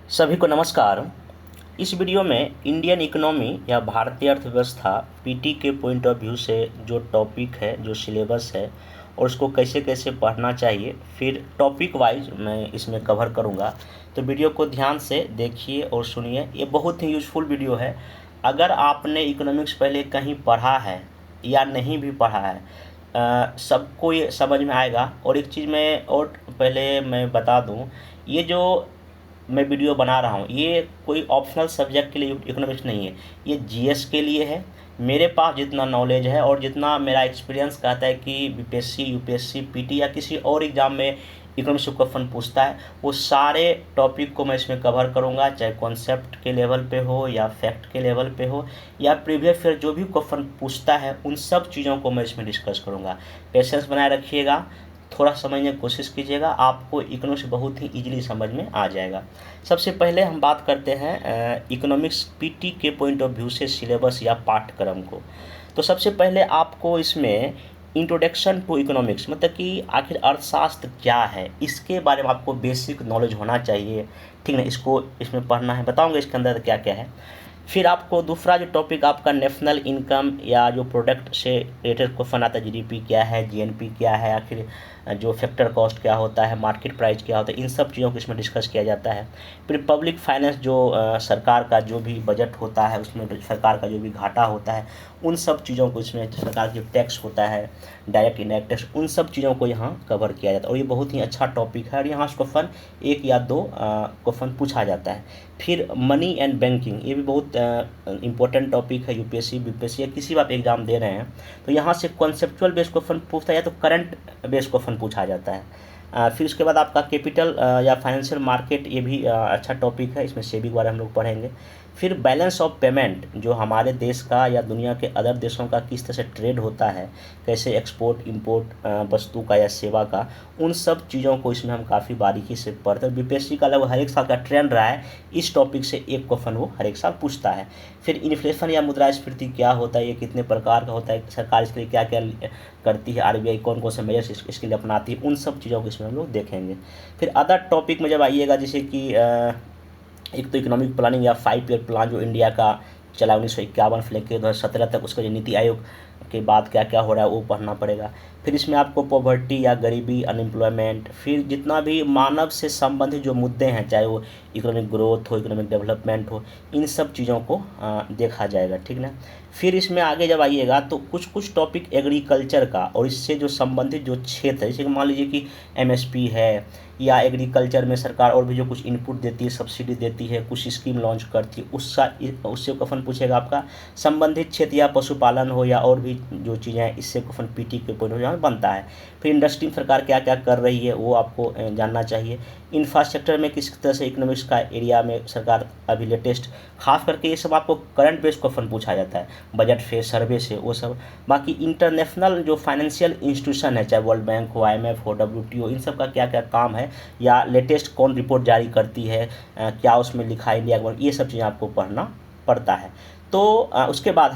सभी को नमस्कार। इस वीडियो में इंडियन इकोनॉमी या भारतीय अर्थव्यवस्था पीटी के पॉइंट ऑफ व्यू से जो टॉपिक है, जो सिलेबस है और उसको कैसे कैसे पढ़ना चाहिए, फिर टॉपिक वाइज मैं इसमें कवर करूँगा। तो वीडियो को ध्यान से देखिए और सुनिए, ये बहुत ही यूज़फुल वीडियो है। अगर आपने इकोनॉमिक्स पहले कहीं पढ़ा है या नहीं भी पढ़ा है, सबको ये समझ में आएगा। और एक चीज़ मैं और पहले मैं बता दूं, ये जो मैं वीडियो बना रहा हूँ ये कोई ऑप्शनल सब्जेक्ट के लिए इकोनॉमिक्स नहीं है, ये जीएस के लिए है। मेरे पास जितना नॉलेज है और जितना मेरा एक्सपीरियंस कहता है कि बीपीएससी, यूपीएससी, पीटी या किसी और एग्ज़ाम में इकोनॉमिक्स क्वेश्चन पूछता है, वो सारे टॉपिक को मैं इसमें कवर करूँगा, चाहे कॉन्सेप्ट के लेवल पे हो या फैक्ट के लेवल पे हो या प्रीवियस ईयर जो भी क्वेश्चन पूछता है उन सब चीज़ों को मैं इसमें डिस्कस करूँगा। पेशेंस बनाए रखिएगा, थोड़ा समझने की कोशिश कीजिएगा, आपको इकोनॉमिक्स बहुत ही इजीली समझ में आ जाएगा। सबसे पहले हम बात करते हैं इकोनॉमिक्स पीटी के पॉइंट ऑफ व्यू से सिलेबस या पाठ्यक्रम को। तो सबसे पहले आपको इसमें इंट्रोडक्शन टू इकोनॉमिक्स, मतलब कि आखिर अर्थशास्त्र क्या है, इसके बारे में आपको बेसिक नॉलेज होना चाहिए, ठीक ना। इसको इसमें पढ़ना है, बताऊंगा इसके अंदर क्या क्या है। फिर आपको दूसरा जो टॉपिक आपका नेशनल इनकम या जो प्रोडक्ट से रिलेटेड क्वेश्चन आता है, जीडीपी क्या है, जीएनपी क्या है, आखिर जो फैक्टर कॉस्ट क्या होता है, मार्केट प्राइस क्या होता है, इन सब चीज़ों को इसमें डिस्कस किया जाता है। फिर पब्लिक फाइनेंस, जो सरकार का जो भी बजट होता है उसमें सरकार का जो भी घाटा होता है उन सब चीज़ों को, इसमें सरकार की टैक्स होता है, डायरेक्ट इनडायरेक्ट टैक्स, उन सब चीज़ों को यहाँ कवर किया जाता है। और ये बहुत ही अच्छा टॉपिक है और यहाँ से क्वेश्चन एक या दो क्वेश्चन पूछा जाता है। फिर मनी एंड बैंकिंग, ये भी बहुत इंपॉर्टेंट टॉपिक है, यूपीएससी, बीपीएससी या किसी भी आप एग्जाम दे रहे हैं तो यहाँ से कॉन्सेप्चुअल बेस्ड क्वेश्चन पूछता है या तो करंट बेस्ड क्वेश्चन पूछा जाता है। फिर उसके बाद आपका कैपिटल या फाइनेंशियल मार्केट, ये भी अच्छा टॉपिक है, इसमें सेबी के बारे में हम लोग पढ़ेंगे। फिर बैलेंस ऑफ पेमेंट, जो हमारे देश का या दुनिया के अदर देशों का किस तरह से ट्रेड होता है, कैसे एक्सपोर्ट इंपोर्ट वस्तु का या सेवा का, उन सब चीज़ों को इसमें हम काफ़ी बारीकी से पढ़ते हैं। बीपीएससी का लगभग हर एक साल का ट्रेंड रहा है, इस टॉपिक से एक क्वेश्चन वो हर एक साल पूछता है। फिर इन्फ्लेशन या मुद्रास्फीति क्या होता है, ये कितने प्रकार का होता है, सरकार इसके लिए क्या क्या करती है, आरबीआई कौन कौन से मेजर्स इसके लिए अपनाती है, उन सब चीज़ों को इसमें हम लोग देखेंगे। फिर अदर टॉपिक में जब आइएगा, जैसे कि एक तो इकोनॉमिक प्लानिंग या 5 ईयर प्लान जो इंडिया का चला 1951 से लेकर 2017 तक, उसका जो नीति आयोग के बाद क्या क्या हो रहा है वो पढ़ना पड़ेगा। फिर इसमें आपको पॉवर्टी या गरीबी, अनएम्प्लॉयमेंट, फिर जितना भी मानव से संबंधित जो मुद्दे हैं, चाहे वो इकोनॉमिक ग्रोथ हो, इकोनॉमिक डेवलपमेंट हो, इन सब चीज़ों को देखा जाएगा, ठीक ना। फिर इसमें आगे जब आइएगा तो कुछ कुछ टॉपिक एग्रीकल्चर का और इससे जो संबंधित जो क्षेत्र है, जैसे कि मान लीजिए कि एमएसपी है या एग्रीकल्चर में सरकार और भी जो कुछ इनपुट देती है, सब्सिडी देती है, कुछ स्कीम लॉन्च करती है, उससे क्वेश्चन पूछेगा आपका। संबंधित क्षेत्र या पशुपालन हो या और भी जो चीज़ें हैं, इससे क्वेश्चन पीटी के पॉइंट ऑफ बनता है। फिर इंडस्ट्री में सरकार क्या क्या कर रही है वो आपको जानना चाहिए। इंफ्रास्ट्रक्चर में किस तरह से इकोनॉमिक्स का एरिया में सरकार अभी लेटेस्ट, खास करके ये सब आपको करंट बेस्ड क्वेश्चन पूछा जाता है, बजट से, सर्वे से, वो सब। बाकी इंटरनेशनल जो फाइनेंशियल इंस्टीट्यूशन है, चाहे वर्ल्ड बैंक हो, आईएमएफ हो, डब्ल्यूटीओ, इन सब का क्या क्या काम है या लेटेस्ट कौन रिपोर्ट जारी करती है, क्या उसमें लिखा है इंडिया का, ये सब चीज़ें आपको पढ़ना पड़ता है। तो उसके बाद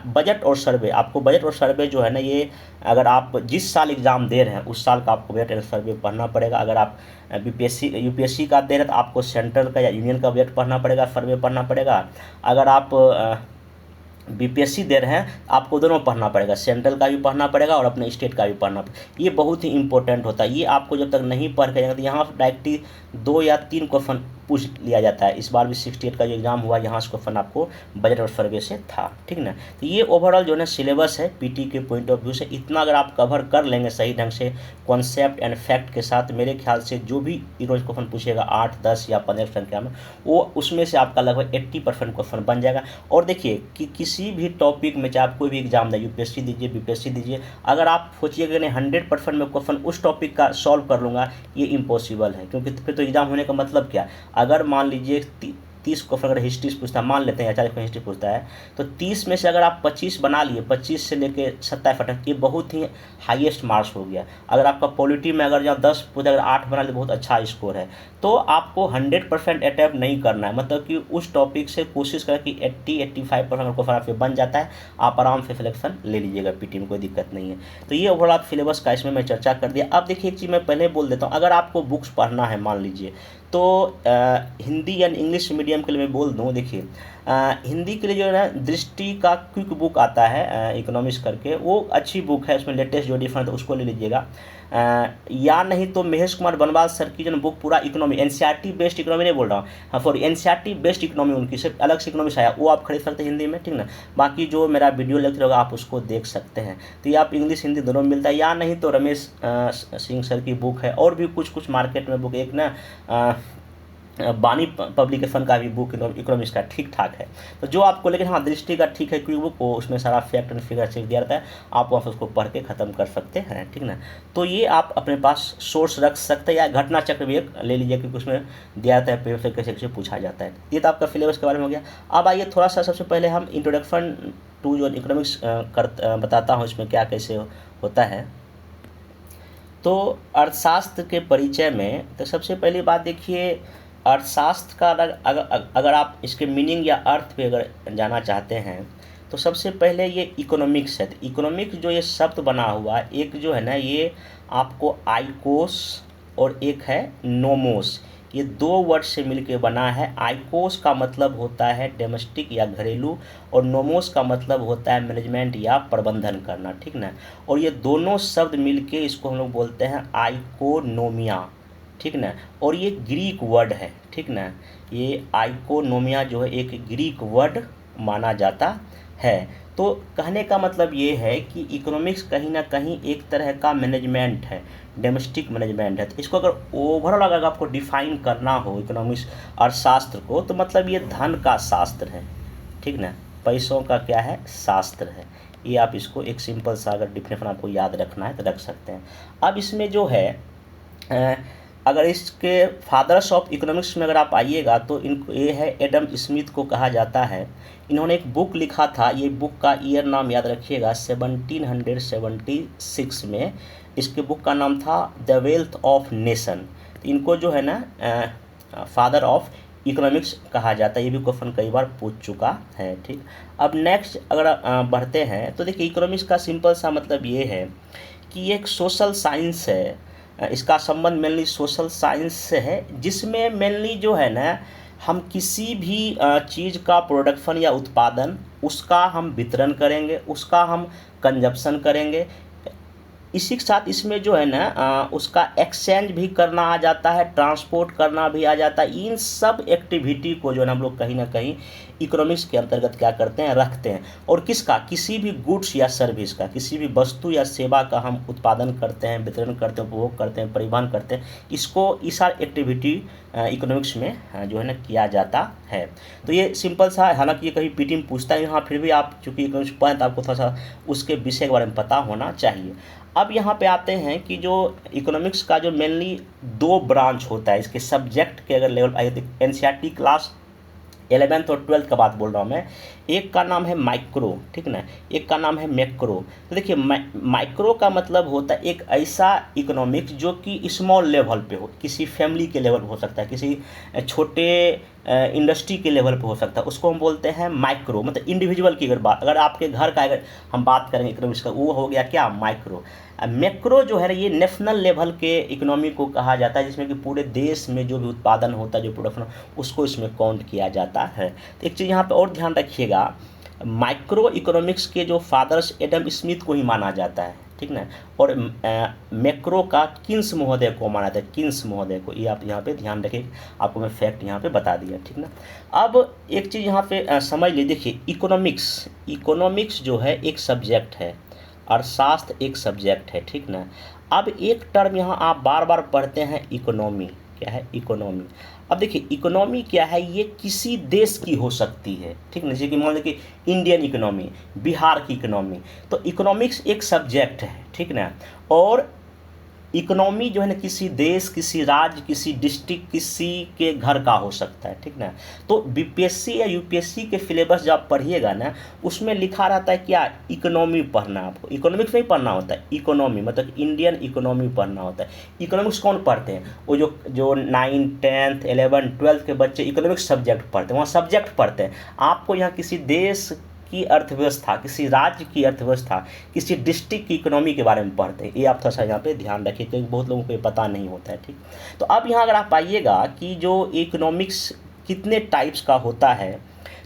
बजट और सर्वे, आपको बजट और सर्वे जो है ना, ये अगर आप जिस साल एग्ज़ाम दे रहे हैं उस साल का आपको बजट और सर्वे पढ़ना पड़ेगा। अगर आप बीपीएससी यूपीएससी का दे रहे हैं तो आपको सेंट्रल का या यूनियन का बजट पढ़ना पड़ेगा, सर्वे पढ़ना पड़ेगा। अगर आप बीपीएससी दे रहे हैं आपको दोनों पढ़ना पड़ेगा, सेंट्रल का भी पढ़ना पड़ेगा और अपने स्टेट का भी पढ़ना पड़ेगा। ये बहुत ही इंपॉर्टेंट होता है, ये आपको जब तक नहीं पढ़ के जाएंगे तो यहाँ डायरेक्टली 2 या 3 क्वेश्चन पूछ लिया जाता है। इस बार भी 68 का जो एग्ज़ाम हुआ, यहाँ से क्वेश्चन आपको बजट और सर्वे से था, ठीक ना। तो ये ओवरऑल जो है ना सिलेबस है पीटी के पॉइंट ऑफ व्यू से, इतना अगर आप कवर कर लेंगे सही ढंग से कॉन्सेप्ट एंड फैक्ट के साथ, मेरे ख्याल से जो भी इकोनॉमिक्स क्वेश्चन पूछेगा 8, 10 या 15 संख्या में, वो उसमें से आपका लगभग 80% क्वेश्चन बन जाएगा। और देखिए कि किसी भी टॉपिक में, चाहे आप कोई भी एग्जाम दें, यूपीएससी दीजिए, बीपीएससी दीजिए, अगर आप सोचिएगा नहीं 100% में क्वेश्चन उस टॉपिक का सॉल्व कर लूँगा, ये इम्पॉसिबल है। क्योंकि फिर तो एग्जाम होने का मतलब क्या, अगर मान लीजिए 30 को अगर हिस्ट्री से पूछता है, मान लेते हैं आचार्य को हिस्ट्री पूछता है, तो 30 में से अगर आप 25 बना लिए, 25 से लेके 27 तक, ये बहुत ही हाईएस्ट मार्क्स हो गया। अगर आपका पॉलिटी में अगर जहाँ 10 पूछा, अगर 8 बना लिए बहुत अच्छा स्कोर है। तो आपको 100% अटैम्प्ट नहीं करना है, मतलब कि उस टॉपिक से कोशिश करें कि 80-85% क्वेश्चन आपके बन जाता है, आप आराम से सिलेक्शन ले लीजिएगा पीटी में, कोई दिक्कत नहीं है। तो ये ओवरऑल सिलेबस का इसमें मैं चर्चा कर दिया। अब देखिए एक चीज़ मैं पहले बोल देता हूँ, अगर आपको बुक्स पढ़ना है मान लीजिए, तो हिंदी या इंग्लिश मीडियम के लिए मैं बोल दूँ, देखिए हिंदी के लिए जो है ना दृष्टि का क्विक बुक आता है इकोनॉमिक्स करके, वो अच्छी बुक है, उसमें लेटेस्ट जो डिफरेंट उसको ले लीजिएगा। या नहीं तो महेश कुमार बनवाल सर की जो बुक पूरा इकोनॉमी, एनसीईआरटी बेस्ड इकोनॉमी नहीं बोल रहा हूँ, हाँ फॉर एनसीईआरटी बेस्ड इकोनॉमी, उनकी सिर्फ अलग से इकोनॉमिक्स आया, वो आप खरीद सकते हैं हिंदी में, ठीक ना। बाकी जो मेरा वीडियो लेक्चर होगा आप उसको देख सकते हैं। तो ये आप इंग्लिश हिंदी दोनों में मिलता है। या नहीं तो रमेश सिंह सर की बुक है, और भी कुछ मार्केट में बुक, एक ना बानी पब्लिकेशन का भी बुक इकोनॉमिक्स का ठीक ठाक है। तो जो आपको, लेकिन हाँ दृष्टि का ठीक है क्विक बुक, वो उसमें सारा फैक्ट एंड फिगर चेक दिया रहता है, आप वहाँ से उसको पढ़ के ख़त्म कर सकते हैं, ठीक ना। तो ये आप अपने पास सोर्स रख सकते हैं, या घटना चक्र भी एक ले लीजिए, क्योंकि उसमें दिया रहता है पेपर से कैसे कैसे पूछा जाता है। ये तो आपका सिलेबस के बारे में हो गया। अब आइए थोड़ा सा सबसे पहले हम इंट्रोडक्शन टू जो इकोनॉमिक्स बताता हूँ इसमें क्या कैसे होता है। तो अर्थशास्त्र के परिचय में तो सबसे पहली बात देखिए, अर्थशास्त्र का अगर आप इसके मीनिंग या अर्थ पे अगर जाना चाहते हैं, तो सबसे पहले ये इकोनॉमिक्स है। तो इकोनॉमिक्स जो ये शब्द बना हुआ है, एक जो है ना ये आपको आइकोस और एक है नोमोस, ये दो वर्ड से मिलके बना है। आइकोस का मतलब होता है डोमेस्टिक या घरेलू, और नोमोस का मतलब होता है मैनेजमेंट या प्रबंधन करना, ठीक ना। और ये दोनों शब्द मिलके इसको हम लोग बोलते हैं आइकोनोमिया, ठीक ना। और ये ग्रीक वर्ड है, ठीक ना। ये आइकोनोमिया जो है एक ग्रीक वर्ड माना जाता है। तो कहने का मतलब ये है कि इकोनॉमिक्स कहीं ना कहीं एक तरह का मैनेजमेंट है, डोमेस्टिक मैनेजमेंट है। तो इसको अगर ओवरऑल अगर आपको डिफाइन करना हो इकोनॉमिक्स अर्थशास्त्र को, तो मतलब ये धन का शास्त्र है, ठीक ना, पैसों का क्या है, शास्त्र है। ये आप इसको एक सिंपल सा अगर डिफिनेशन आपको याद रखना है तो रख सकते हैं। अब इसमें जो है अगर इसके फादर्स ऑफ इकोनॉमिक्स में अगर आप आइएगा, तो इनको ये है एडम स्मिथ को कहा जाता है। इन्होंने एक बुक लिखा था, ये बुक का ईयर नाम याद रखिएगा 1776 में। इसके बुक का नाम था द वेल्थ ऑफ नेशन। इनको जो है ना फादर ऑफ इकोनॉमिक्स कहा जाता है। ये भी क्वेश्चन कई बार पूछ चुका है, ठीक। अब नेक्स्ट अगर बढ़ते हैं, तो देखिए इकोनॉमिक्स का सिंपल सा मतलब ये है कि ये एक सोशल साइंस है। इसका संबंध मेनली सोशल साइंस से है, जिसमें मेनली जो है ना हम किसी भी चीज़ का प्रोडक्शन या उत्पादन, उसका हम वितरण करेंगे, उसका हम कंजप्शन करेंगे, इसी के साथ इसमें जो है ना उसका एक्सचेंज भी करना आ जाता है, ट्रांसपोर्ट करना भी आ जाता है। इन सब एक्टिविटी को जो है ना हम लोग कहीं ना कहीं इकोनॉमिक्स के अंतर्गत क्या करते हैं, रखते हैं। और किसका, किसी भी गुड्स या सर्विस का, किसी भी वस्तु या सेवा का हम उत्पादन करते हैं, वितरण करते हैं, उपभोग करते हैं, परिवहन करते हैं, इसको इस सारी एक्टिविटी इकोनॉमिक्स में जो है ना किया जाता है। तो ये सिंपल सा, हालांकि ये कहीं पीटी में पूछता है यहाँ, फिर भी आप चूँकि इकोनॉमिक्स पढ़ें तो आपको थोड़ा सा उसके विषय के बारे में पता होना चाहिए। अब यहाँ पे आते हैं कि जो इकोनॉमिक्स का जो मेनली दो ब्रांच होता है, इसके सब्जेक्ट के अगर लेवल आए, एनसीईआरटी क्लास 11th और 12th का बात बोल रहा हूँ मैं। एक का नाम है माइक्रो, ठीक ना, एक का नाम है मैक्रो। तो देखिए माइक्रो का मतलब होता है एक ऐसा इकोनॉमिक्स जो कि स्मॉल लेवल पे हो, किसी फैमिली के लेवल पे हो सकता है, किसी छोटे इंडस्ट्री के लेवल पे हो सकता है, उसको हम बोलते हैं माइक्रो। मतलब इंडिविजुअल की अगर बात, अगर आपके घर का अगर हम बात करेंगे इकोनॉमिक्स का, वो हो गया क्या, माइक्रो। मैक्रो जो है ना ये नेशनल लेवल के इकोनॉमी को कहा जाता है, जिसमें कि पूरे देश में जो भी उत्पादन होता है, जो प्रोडक्शन, उसको इसमें काउंट किया जाता है। तो एक चीज़ यहाँ पे और ध्यान रखिएगा, माइक्रो इकोनॉमिक्स के जो फादर्स एडम स्मिथ को ही माना जाता है, ठीक ना। और मैक्रो का किन्स महोदय को माना जाता है, किन्स महोदय को, ये आप यहाँ पे ध्यान रखिए, आपको मैं फैक्ट यहाँ पे बता दिया, ठीक ना। अब एक चीज़ यहाँ पे समझ लीजिए, देखिए इकोनॉमिक्स जो है एक सब्जेक्ट है, अर्थशास्त्र एक सब्जेक्ट है, ठीक ना। अब एक टर्म यहाँ आप बार बार पढ़ते हैं, इकोनॉमी। क्या है, इकोनॉमी। अब देखिए इकोनॉमी क्या है, ये किसी देश की हो सकती है, ठीक ना। जैसे कि मान लीजिए कि इंडियन इकोनॉमी, बिहार की इकोनॉमी। तो इकोनॉमिक्स एक सब्जेक्ट है, ठीक ना। और इकोनॉमी जो है ना किसी देश, किसी राज्य, किसी डिस्ट्रिक्ट, किसी के घर का हो सकता है, ठीक ना। तो बीपीएससी या यूपीएससी के सिलेबस जब आप पढ़िएगा ना, उसमें लिखा रहता है क्या, इकोनॉमी पढ़ना है आपको। इकोनॉमिक्स नहीं पढ़ना होता है, इकोनॉमी मतलब इंडियन इकोनॉमी पढ़ना होता है। इकोनॉमिक्स कौन पढ़ते हैं, वो जो 9, 10th, 11, 12 के बच्चे इकोनॉमिक्स सब्जेक्ट पढ़ते हैं, वहाँ सब्जेक्ट पढ़ते हैं। आपको यहाँ किसी देश की अर्थव्यवस्था, किसी राज्य की अर्थव्यवस्था, किसी डिस्ट्रिक्ट की इकोनॉमी के बारे में पढ़ते हैं। ये आप थोड़ा सा यहाँ पे ध्यान रखिए, क्योंकि बहुत लोगों को ये पता नहीं होता है, ठीक। तो अब यहाँ अगर आप आइएगा कि जो इकोनॉमिक्स कितने टाइप्स का होता है,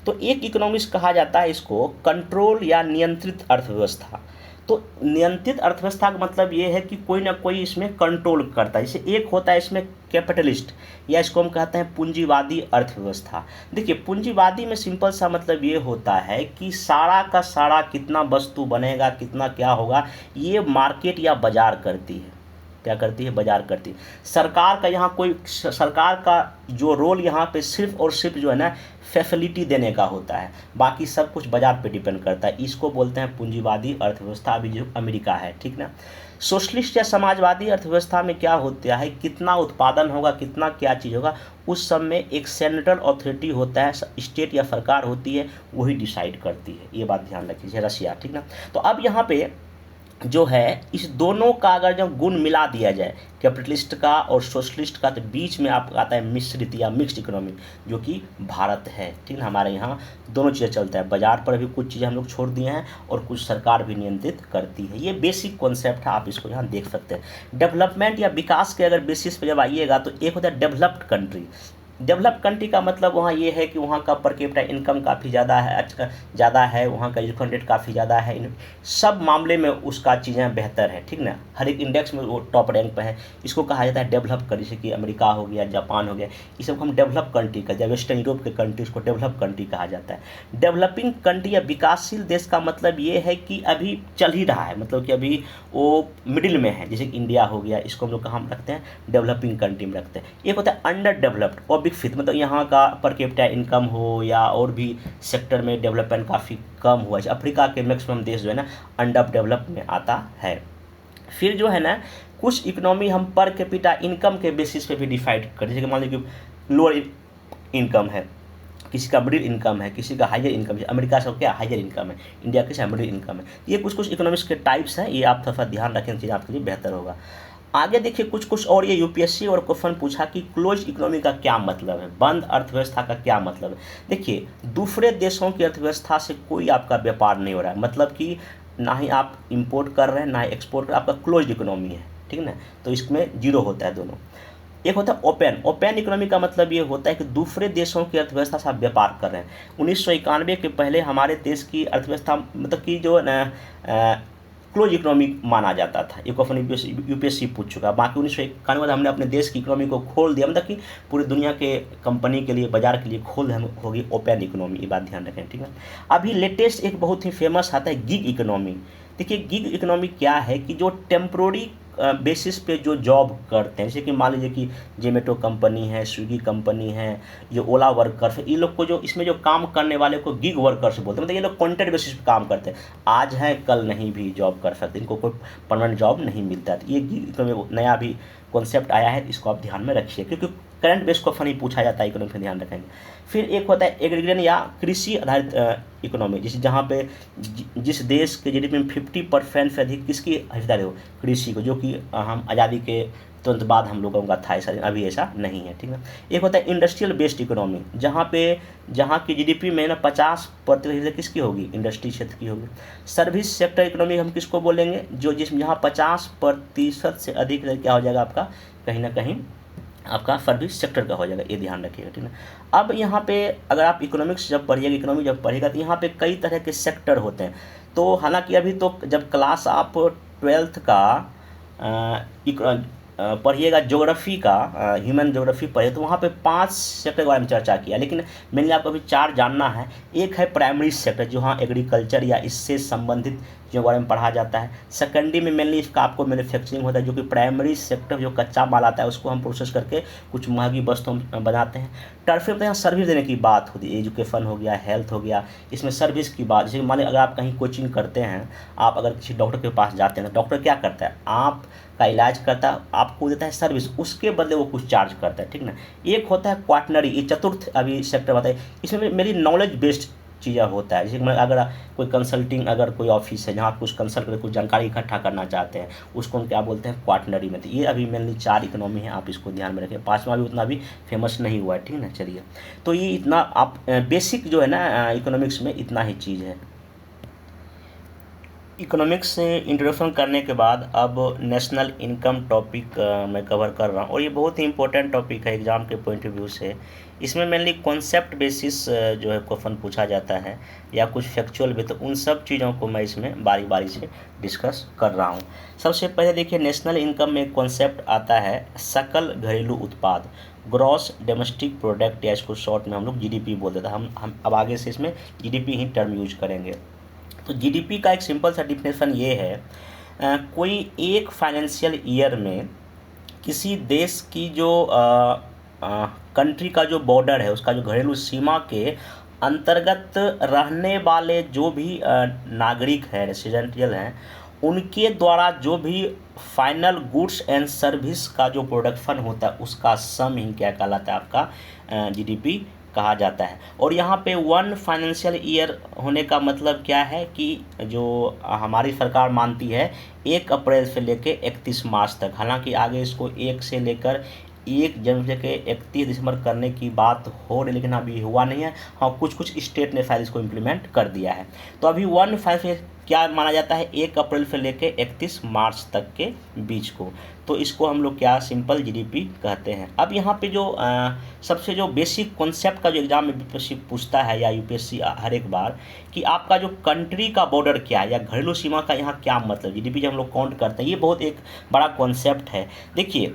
तो एक इकोनॉमिक्स कहा जाता है इसको कंट्रोल या नियंत्रित अर्थव्यवस्था। तो नियंत्रित अर्थव्यवस्था का मतलब ये है कि कोई ना कोई इसमें कंट्रोल करता है। जैसे एक होता है इसमें कैपिटलिस्ट, या इसको हम कहते हैं पूंजीवादी अर्थव्यवस्था। देखिए पूंजीवादी में सिंपल सा मतलब ये होता है कि सारा का सारा कितना वस्तु बनेगा, कितना क्या होगा, ये मार्केट या बाजार करती है। क्या करती है, बाजार करती है। सरकार का यहाँ कोई, सरकार का जो रोल यहाँ पे सिर्फ और सिर्फ जो है ना फैसिलिटी देने का होता है, बाकी सब कुछ बाजार पे डिपेंड करता है। इसको बोलते हैं पूंजीवादी अर्थव्यवस्था, अभी जो अमेरिका है, ठीक ना। सोशलिस्ट या समाजवादी अर्थव्यवस्था में क्या होता है, कितना उत्पादन होगा, कितना क्या चीज़ होगा, उस सब में एक सेंट्रल अथॉरिटी होता है, स्टेट या सरकार होती है, वही डिसाइड करती है। ये बात ध्यान रखिए, रशिया, ठीक ना। तो अब यहाँ पे जो है इस दोनों का अगर जब गुण मिला दिया जाए, कैपिटलिस्ट का और सोशलिस्ट का, तो बीच में आपको आता है मिश्रित या मिक्स्ड इकोनॉमी, जो कि भारत है, ठीक है। हमारे यहाँ दोनों चीज़ें चलता है, बाजार पर भी कुछ चीज़ें हम लोग छोड़ दिए हैं और कुछ सरकार भी नियंत्रित करती है। ये बेसिक कॉन्सेप्ट है, आप इसको यहाँ देख सकते हैं। डेवलपमेंट या विकास के अगर बेसिस पर जब आइएगा, तो एक होता है डेवलप्ड कंट्री। डेवलप कंट्री का मतलब वहाँ ये है कि वहाँ का पर कैपिटा इनकम काफ़ी ज़्यादा है, वहाँ का एजुकेशन रेट काफ़ी ज़्यादा है, इन सब मामले में उसका चीज़ें बेहतर है, ठीक ना। हर एक इंडेक्स में वो टॉप रैंक पे है। इसको कहा जाता है डेवलप कंट्री, जैसे कि अमेरिका हो गया, जापान हो गया, ये सब हम डेवलप कंट्री का, जब वेस्टर्न यूरोप के कंट्री उसको डेवलप कंट्री कहा जाता है। डेवलपिंग कंट्री या विकासशील देश का मतलब ये है कि अभी चल ही रहा है, मतलब कि अभी वो मिडिल में है, जैसे कि इंडिया हो गया, इसको हम लोग कहाँ रखते हैं, डेवलपिंग कंट्री में रखते हैं। एक होता है अंडर डेवलप्ड और विकसित, मतलब यहाँ का पर कैपिटा इनकम हो या और भी सेक्टर में डेवलपमेंट काफ़ी कम हुआ है। अफ्रीका के मैक्सिमम देश जो है ना अंडर डेवलप में आता है। फिर जो है ना कुछ इकोनॉमी हम पर कैपिटा इनकम के बेसिस पे भी डिसाइड करते हैं, जैसे कि मान लीजिए कि लोअर इनकम है, किसी का मिडिल इनकम है, किसी का हायर इनकम है। अमेरिका से क्या हायर इनकम है, इंडिया के मिडिल इनकम है। ये कुछ इकोनॉमिक्स के टाइप्स हैं, ये आप थोड़ा सा ध्यान रखें, चीज़ आपके लिए बेहतर होगा। आगे देखिए कुछ और ये यूपीएससी और क्वेश्चन पूछा कि क्लोज इकोनॉमी का क्या मतलब है, बंद अर्थव्यवस्था का क्या मतलब है। देखिए दूसरे देशों की अर्थव्यवस्था से कोई आपका व्यापार नहीं हो रहा है, मतलब कि ना ही आप इंपोर्ट कर रहे हैं ना ही एक्सपोर्ट कर रहे हैं, आपका क्लोज इकोनॉमी है, ठीक ना। तो इसमें जीरो होता है दोनों। एक होता है ओपन इकोनॉमी का मतलब ये होता है कि दूसरे देशों की अर्थव्यवस्था से आप व्यापार कर रहे हैं। 1991 के पहले हमारे देश की अर्थव्यवस्था मतलब कि जो क्लोज इकोनॉमी माना जाता था। एक क्वेश्चन यूपीएससी पूछ चुका। बाकी 1991 में हमने अपने देश की इकोनॉमी को खोल दिया, मतलब कि पूरी दुनिया के कंपनी के लिए, बाजार के लिए खोल होगी ओपन इकोनॉमी। ये बात ध्यान रखें, ठीक है। अभी लेटेस्ट एक बहुत ही फेमस आता है गिग इकोनॉमी। देखिए गिग इकोनॉमी क्या है कि जो टेम्प्रोरी बेसिस पे जो जॉब करते हैं, जैसे कि मान लीजिए कि जोमेटो कंपनी है, स्विगी कंपनी है, ये ओला वर्कर्स है, ये लोग को जो इसमें जो काम करने वाले को गिग वर्कर्स बोलते हैं। मतलब ये लोग कॉन्ट्रैक्ट बेसिस पे काम करते हैं, आज हैं कल नहीं भी जॉब कर सकते, इनको कोई परमानेंट जॉब नहीं मिलता है। तो ये गिग इकोनॉमी नया भी कॉन्सेप्ट आया है, इसको आप ध्यान में रखिए, क्योंकि करंट बेस क्वेश्चन ही पूछा जाता है, इकोनॉमी में ध्यान रखेंगे। फिर एक होता है एग्रीगेशन या कृषि आधारित इकोनॉमी, जैसे जहाँ पे जिस देश के जीडीपी में 50% से अधिक किसकी हिस्सेदारी हो, कृषि को, जो कि हम आज़ादी के तुरंत बाद हम लोगों का था, ऐसा अभी ऐसा नहीं है, ठीक है। एक होता है इंडस्ट्रियल बेस्ड इकोनॉमी, जहाँ की जीडीपी में ना 50% किसकी होगी, इंडस्ट्री क्षेत्र की होगी। सर्विस सेक्टर इकोनॉमी हम किसको बोलेंगे, जहाँ 50% से अधिक क्या हो जाएगा आपका, कहीं ना कहीं आपका सर्विस सेक्टर का हो जाएगा, ये ध्यान रखिएगा, ठीक है। अब यहाँ पे अगर आप इकोनॉमिक्स जब पढ़िएगा, इकोनॉमी जब पढ़िएगा, तो यहाँ पे कई तरह के सेक्टर होते हैं। तो हालांकि अभी तो जब क्लास आप 12th का पढ़िएगा, ज्योग्राफी का ह्यूमन ज्योग्राफी पढ़िए, तो वहाँ पे 5 सेक्टर के बारे में चर्चा किया, लेकिन मेनली आपको अभी 4 जानना है। एक है प्राइमरी सेक्टर, जो हाँ एग्रीकल्चर या इससे संबंधित चीज़ों के बारे में पढ़ा जाता है। सेकेंडरी में मेनली इसका आपको मैन्युफैक्चरिंग होता है, जो कि प्राइमरी सेक्टर जो कच्चा माल आता है उसको हम प्रोसेस करके कुछ महंगी वस्तु हम बनाते हैं। टर्फी में यहाँ सर्विस देने की बात होती है, एजुकेशन हो गया, हेल्थ हो गया, इसमें सर्विस की बात। जैसे मान लीजिए अगर आप कहीं कोचिंग करते हैं, आप अगर किसी डॉक्टर के पास जाते हैं तो डॉक्टर क्या करता है, आप का इलाज करता है, आपको देता है सर्विस, उसके बदले वो कुछ चार्ज करता है, ठीक ना। एक होता है क्वाटनरी, ये चतुर्थ अभी सेक्टर बताइए, इसमें मेरी नॉलेज बेस्ड चीज़ें होता है। जैसे अगर कोई कंसल्टिंग, अगर कोई ऑफिस है जहाँ आप कुछ कंसल्ट करके कुछ जानकारी इकट्ठा करना चाहते हैं, उसको हम क्या बोलते हैं, क्वाटनरी में। तो ये अभी मेनली 4 इकोनॉमी है, आप इसको ध्यान में रखें। 5वां भी उतना भी फेमस नहीं हुआ है, ठीक ना। चलिए, तो ये इतना आप बेसिक जो है ना इकोनॉमिक्स में इतना ही चीज़ है। इकोनॉमिक्स से इंट्रोडक्शन करने के बाद अब नेशनल इनकम टॉपिक मैं कवर कर रहा हूँ, और ये बहुत ही इंपॉर्टेंट टॉपिक है एग्ज़ाम के पॉइंट ऑफ व्यू से। इसमें मेनली कॉन्सेप्ट बेसिस जो है क्वेश्चन पूछा जाता है, या कुछ फैक्चुअल भी, तो उन सब चीज़ों को मैं इसमें बारी बारी से डिस्कस कर रहा हूँ। सबसे पहले देखिए, नेशनल इनकम में कॉन्सेप्ट आता है सकल घरेलू उत्पाद, ग्रॉस डोमेस्टिक प्रोडक्ट, या इसको शॉर्ट में हम लोग GDP बोल देते हैं। हम अब आगे से इसमें GDP ही टर्म यूज करेंगे। तो GDP का एक सिंपल सा डिफिनेशन ये है, कोई एक फाइनेंशियल ईयर में किसी देश की जो कंट्री का जो बॉर्डर है, उसका जो घरेलू सीमा के अंतर्गत रहने वाले जो भी नागरिक हैं, रेसिडेंटियल हैं, उनके द्वारा जो भी फाइनल गुड्स एंड सर्विस का जो प्रोडक्शन होता है, उसका सम ही क्या कहलाता है, आपका GDP कहा जाता है। और यहाँ पे 1 फाइनेंशियल ईयर होने का मतलब क्या है कि जो हमारी सरकार मानती है 1 अप्रैल से लेके 31 मार्च तक, हालांकि आगे इसको 1 से लेकर 1 जनवरी से के 31 दिसंबर करने की बात हो रही, लेकिन अभी हुआ नहीं है। हाँ, कुछ स्टेट ने शायद इसको इम्प्लीमेंट कर दिया है। तो अभी 1 फाइनेंशियल क्या माना जाता है, 1 अप्रैल से लेके 31 मार्च तक के बीच को, तो इसको हम लोग क्या सिंपल GDP कहते हैं। अब यहाँ पे जो सबसे जो बेसिक कॉन्सेप्ट का जो एग्जाम में पूछता है, या UPSC हर एक बार, कि आपका जो कंट्री का बॉर्डर क्या है, या घरेलू सीमा का यहाँ क्या मतलब, GDP जब हम लोग काउंट करते हैं, ये बहुत एक बड़ा कॉन्सेप्ट है। देखिए,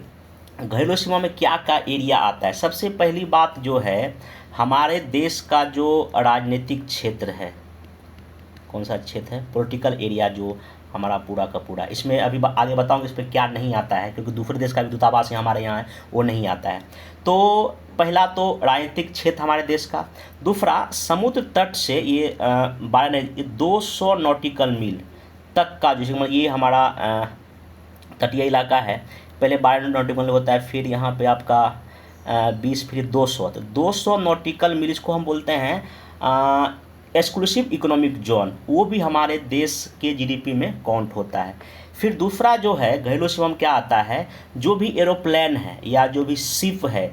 घरेलू सीमा में क्या क्या एरिया आता है। सबसे पहली बात जो है, हमारे देश का जो राजनीतिक क्षेत्र है, कौन सा क्षेत्र है, पॉलिटिकल एरिया, जो हमारा पूरा का पूरा, इसमें अभी आगे बताऊंगा इस पर क्या नहीं आता है, क्योंकि दूसरे देश का भी दूतावास हमारे यहाँ है, वो नहीं आता है। तो पहला तो राजनीतिक क्षेत्र हमारे देश का। दूसरा, समुद्र तट से ये 200 नॉटिकल मील तक का, जैसे मतलब ये हमारा तटीय इलाका है। पहले 12 नॉटिकल मील होता है, फिर यहाँ पे आपका 20, फिर 200, तो 200 नॉटिकल मील इसको हम बोलते हैं एक्सक्लूसिव इकोनॉमिक जोन, वो भी हमारे देश के GDP में काउंट होता है। फिर दूसरा जो है घरेलू सीमा में क्या आता है, जो भी एरोप्लेन है या जो भी शिप है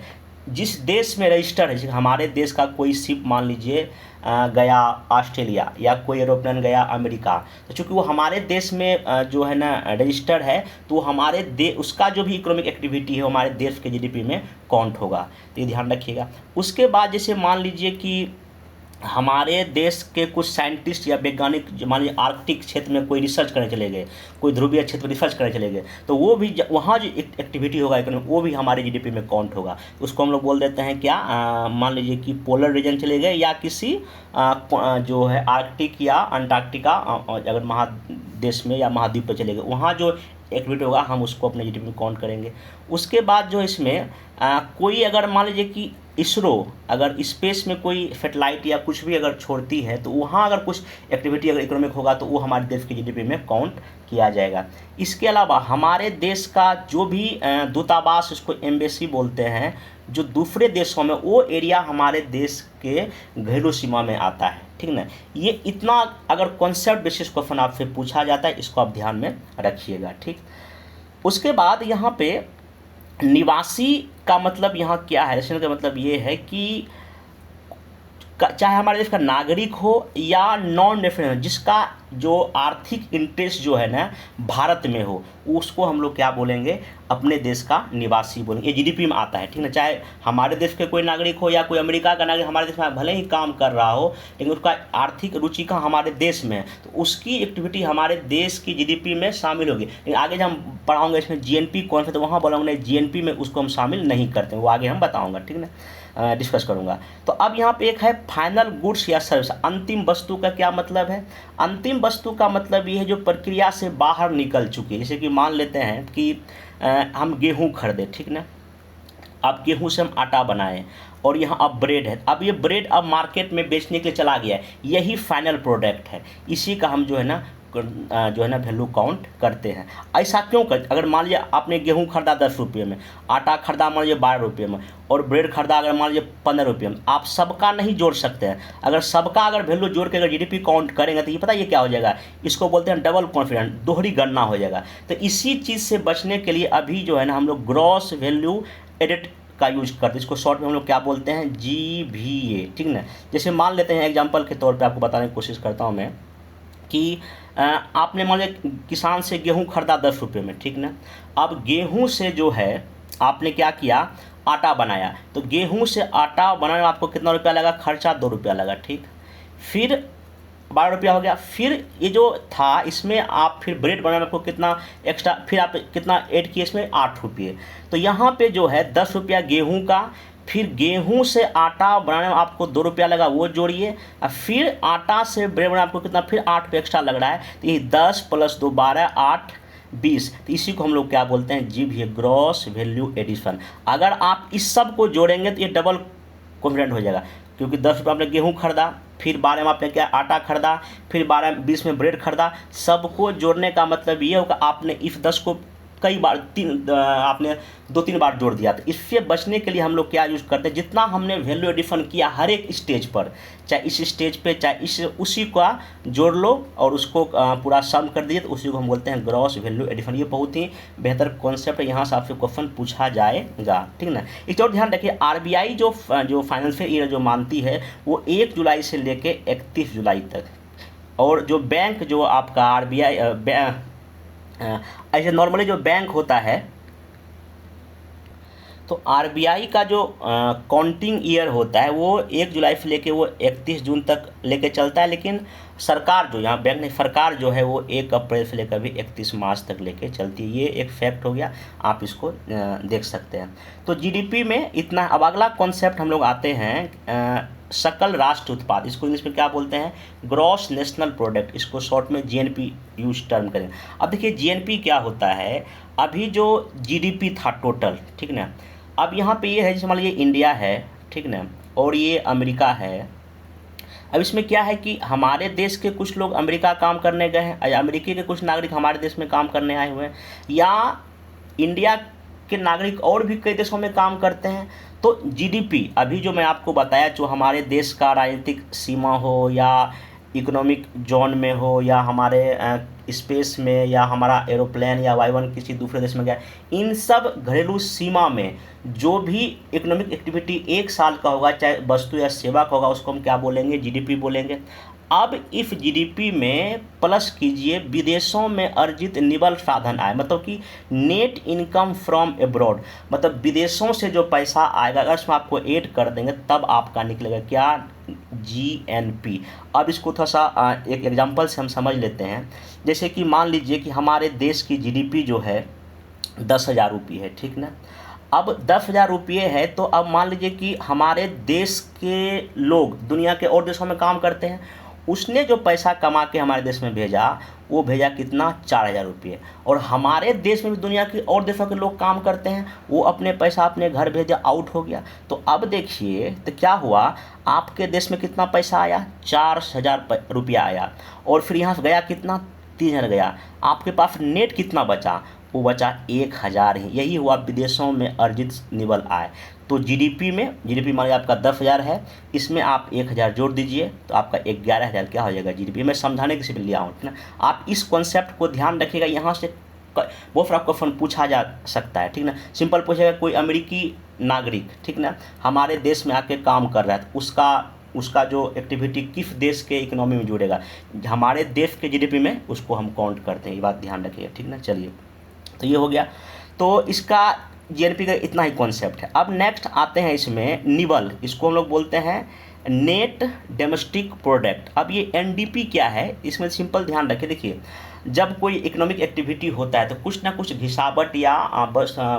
जिस देश में रजिस्टर है, जैसे हमारे देश का कोई शिप मान लीजिए गया ऑस्ट्रेलिया, या कोई एरोप्लेन गया अमेरिका, तो चूँकि वो हमारे देश में जो है ना रजिस्टर्ड है, तो हमारे उसका जो भी इकोनॉमिक एक्टिविटी है वो हमारे देश के GDP में काउंट होगा, तो ये ध्यान रखिएगा। उसके बाद जैसे मान लीजिए कि हमारे देश के कुछ साइंटिस्ट या वैज्ञानिक मान लीजिए आर्कटिक क्षेत्र में कोई रिसर्च करने चले गए, कोई ध्रुवीय क्षेत्र में रिसर्च करने चले गए, तो वो भी वहाँ जो एक्टिविटी होगा इकोनॉमिक, वो भी हमारे GDP में काउंट होगा। उसको हम लोग बोल देते हैं क्या, मान लीजिए कि पोलर रीजन चले गए, या किसी जो है आर्कटिक या अंटार्कटिका अगर महादेश में या महाद्वीप पर चले गए, वहाँ जो एक्टिविटी होगा हम उसको अपने GDP में काउंट करेंगे। उसके बाद जो इसमें कोई अगर मान लीजिए कि इसरो अगर स्पेस में कोई सैटेलाइट या कुछ भी अगर छोड़ती है, तो वहाँ अगर कुछ एक्टिविटी अगर इकोनॉमिक होगा, तो वो हमारे देश के GDP में काउंट किया जाएगा। इसके अलावा हमारे देश का जो भी दूतावास, इसको एम्बेसी बोलते हैं, जो दूसरे देशों में, वो एरिया हमारे देश के घरेलू सीमा में आता है, ठीक ना। ये इतना अगर कॉन्सेप्ट बेसिस क्वेश्चन आपसे पूछा जाता है, इसको आप ध्यान में रखिएगा, ठीक। उसके बाद यहाँ पे निवासी का मतलब यहाँ क्या है, रेसिडेंट का मतलब ये है कि चाहे हमारे देश का नागरिक हो या नॉन रेसिडेंट, जिसका जो आर्थिक इंटरेस्ट जो है ना भारत में हो, उसको हम लोग क्या बोलेंगे, अपने देश का निवासी बोलेंगे। ये GDP में आता है, ठीक ना। चाहे हमारे देश के कोई नागरिक हो या कोई अमेरिका का नागरिक हमारे देश में भले ही काम कर रहा हो, लेकिन उसका आर्थिक रुचि का हमारे देश में है, तो उसकी एक्टिविटी हमारे देश की GDP में शामिल होगी। लेकिन आगे जब हम पढ़ाऊँगे इसमें GNP कौन सा, तो वहाँ बोलेंगे GNP में उसको हम शामिल नहीं करते, वो आगे हम बताऊँगा, ठीक ना, डिस्कस करूँगा। तो अब यहाँ पे एक है फाइनल गुड्स या सर्विस, अंतिम वस्तु का क्या मतलब है। अंतिम वस्तु का मतलब ये है जो प्रक्रिया से बाहर निकल चुकी है। जैसे कि मान लेते हैं कि हम गेहूँ खरीदे, ठीक ना, अब गेहूँ से हम आटा बनाए और यहाँ अब ब्रेड है। अब ये ब्रेड अब मार्केट में बेचने के लिए चला गया है, यही फाइनल प्रोडक्ट है। इसी का हम जो है ना वैल्यू काउंट करते हैं। ऐसा क्यों कर, अगर मान लीजिए आपने गेहूँ खरीदा 10 रुपये में, आटा खरीदा मान लीजिए 12 रुपये में, और ब्रेड खरीदा अगर मान लीजिए 15 रुपये में, आप सबका नहीं जोड़ सकते हैं। अगर सबका अगर वैल्यू जोड़ के अगर जीडीपी काउंट करेंगे तो ये पता ये क्या हो जाएगा, इसको बोलते हैं डबल कॉन्फिडेंट, दोहरी गणना हो जाएगा। तो इसी चीज़ से बचने के लिए अभी जो है ना हम लोग ग्रॉस वैल्यू एडिट का यूज करते हैं। इसको शॉर्ट में हम लोग क्या बोलते हैं, GVA, ठीक ना। जैसे मान लेते हैं एग्जांपल के तौर पे आपको बताने की कोशिश करता हूं मैं कि आपने मान लिया किसान से गेहूं खरीदा 10 रुपये में, ठीक ना। अब गेहूं से जो है आपने क्या किया, आटा बनाया, तो गेहूं से आटा बनाने में आपको कितना रुपया लगा, खर्चा 2 रुपया लगा, ठीक। फिर 12 रुपया हो गया। फिर ये जो था इसमें आप फिर ब्रेड बनाने में आपको कितना एक्स्ट्रा, फिर आप कितना ऐड किए इसमें, 8 रुपये। तो यहाँ पे जो है 10 रुपया गेहूं का, फिर गेहूं से आटा बनाने में आपको 2 रुपया लगा, वो जोड़िए, और फिर आटा से ब्रेड बनाने आपको कितना, फिर 8 रुपये एक्स्ट्रा लग रहा है। तो ये 10 + 2 12 8 20। तो इसी को हम लोग क्या बोलते हैं, GVA, ग्रॉस वैल्यू एडिशन। अगर आप इस सब को जोड़ेंगे तो ये डबल कॉन्फिडेंट हो जाएगा, क्योंकि 10 रुपये आपने गेहूँ खरीदा, फिर 12 में आपने क्या आटा खरीदा, फिर 12-20 में ब्रेड खरीदा। सबको जोड़ने का मतलब ये होगा आपने इस 10 को कई बार आपने 2-3 बार जोड़ दिया। तो इससे बचने के लिए हम लोग क्या यूज़ करते हैं, जितना हमने वैल्यू एडिशन किया हर एक स्टेज पर, चाहे इस स्टेज पे चाहे उसी का जोड़ लो और उसको पूरा सम कर दीजिए, तो उसी को हम बोलते हैं ग्रॉस वैल्यू एडिशन। ये बहुत ही बेहतर कॉन्सेप्ट है, यहाँ से आपसे क्वेश्चन पूछा जाएगा, ठीक ना। एक और ध्यान रखिए, RBI जो फाइनेंशियल ईयर जो मानती है वो 1 जुलाई से लेके 31 जुलाई तक, और जो बैंक जो आपका RBI ऐसे नॉर्मली जो बैंक होता है, तो RBI का जो काउंटिंग ईयर होता है वो 1 जुलाई से लेके वो 31 जून तक लेके चलता है। लेकिन सरकार जो, यहाँ बैंक नहीं, सरकार जो है वो 1 अप्रैल से लेकर भी 31 मार्च तक लेके चलती है। ये एक फैक्ट हो गया, आप इसको देख सकते हैं। तो GDP में इतना। अब अगला कॉन्सेप्ट हम लोग आते हैं सकल राष्ट्र उत्पाद, इसको इंग्लिश में क्या बोलते हैं, ग्रॉस नेशनल प्रोडक्ट, इसको शॉर्ट में GNP यूज टर्म करें। अब देखिए GNP क्या होता है, अभी जो GDP था टोटल, ठीक ना, अब यहाँ पे ये है, जैसे मान लीजिए इंडिया है, ठीक ना, और ये अमेरिका है। अब इसमें क्या है कि हमारे देश के कुछ लोग अमेरिका काम करने गए हैं, या अमेरिकी के कुछ नागरिक हमारे देश में काम करने आए हुए हैं, या इंडिया के नागरिक और भी कई देशों में काम करते हैं। तो GDP अभी जो मैं आपको बताया, जो हमारे देश का राजनीतिक सीमा हो या इकोनॉमिक जोन में हो या हमारे स्पेस में या हमारा एरोप्लेन या वायुयान किसी दूसरे देश में गया, इन सब घरेलू सीमा में जो भी इकोनॉमिक एक्टिविटी 1 साल का होगा, चाहे वस्तु या सेवा का होगा, उसको हम क्या बोलेंगे, GDP बोलेंगे। अब इस GDP में प्लस कीजिए विदेशों में अर्जित निवल साधन आय, मतलब कि नेट इनकम फ्रॉम एब्रॉड, मतलब विदेशों से जो पैसा आएगा अगर इसमें आपको ऐड कर देंगे तब आपका निकलेगा क्या, GNP। अब इसको थोड़ा सा एक एग्जांपल से हम समझ लेते हैं। जैसे कि मान लीजिए कि हमारे देश की GDP जो है 10,000 रुपये है, ठीक ना। अब 10,000 रुपये है, तो अब मान लीजिए कि हमारे देश के लोग दुनिया के और देशों में काम करते हैं, उसने जो पैसा कमा के हमारे देश में भेजा, वो भेजा कितना, 4,000 रुपये। और हमारे देश में भी दुनिया के और देशों के लोग काम करते हैं, वो अपने पैसा अपने घर भेजा, आउट हो गया। तो अब देखिए तो क्या हुआ, आपके देश में कितना पैसा आया, 4,000 रुपया आया, और फिर यहाँ से गया कितना, 3,000 गया। आपके पास नेट कितना बचा, वो बचा 1,000 ही। यही हुआ विदेशों में अर्जित निवल आय। तो GDP में, GDP मान लीजिए आपका 10,000 है, इसमें आप 1,000 जोड़ दीजिए तो आपका 11,000 क्या हो जाएगा GDP। मैं समझाने के लिए लिया हूँ ना, आप इस कॉन्सेप्ट को ध्यान रखिएगा। यहाँ से बहुत सारा क्वेश्चन पूछा जा सकता है, ठीक ना। सिंपल पूछेगा, कोई अमेरिकी नागरिक, ठीक ना, हमारे देश में आके काम कर रहा है, तो उसका जो एक्टिविटी किस देश के इकोनॉमी में जुड़ेगा, हमारे देश के GDP में उसको हम काउंट करते हैं। ये बात ध्यान रखिएगा, ठीक ना। चलिए, तो ये हो गया। तो इसका GNP का इतना ही कॉन्सेप्ट है। अब नेक्स्ट आते हैं इसमें निवल, इसको हम लोग बोलते हैं नेट डोमेस्टिक प्रोडक्ट। अब ये NDP क्या है, इसमें सिंपल ध्यान रखिए। देखिए, जब कोई इकोनॉमिक एक्टिविटी होता है तो कुछ ना कुछ घिसावट या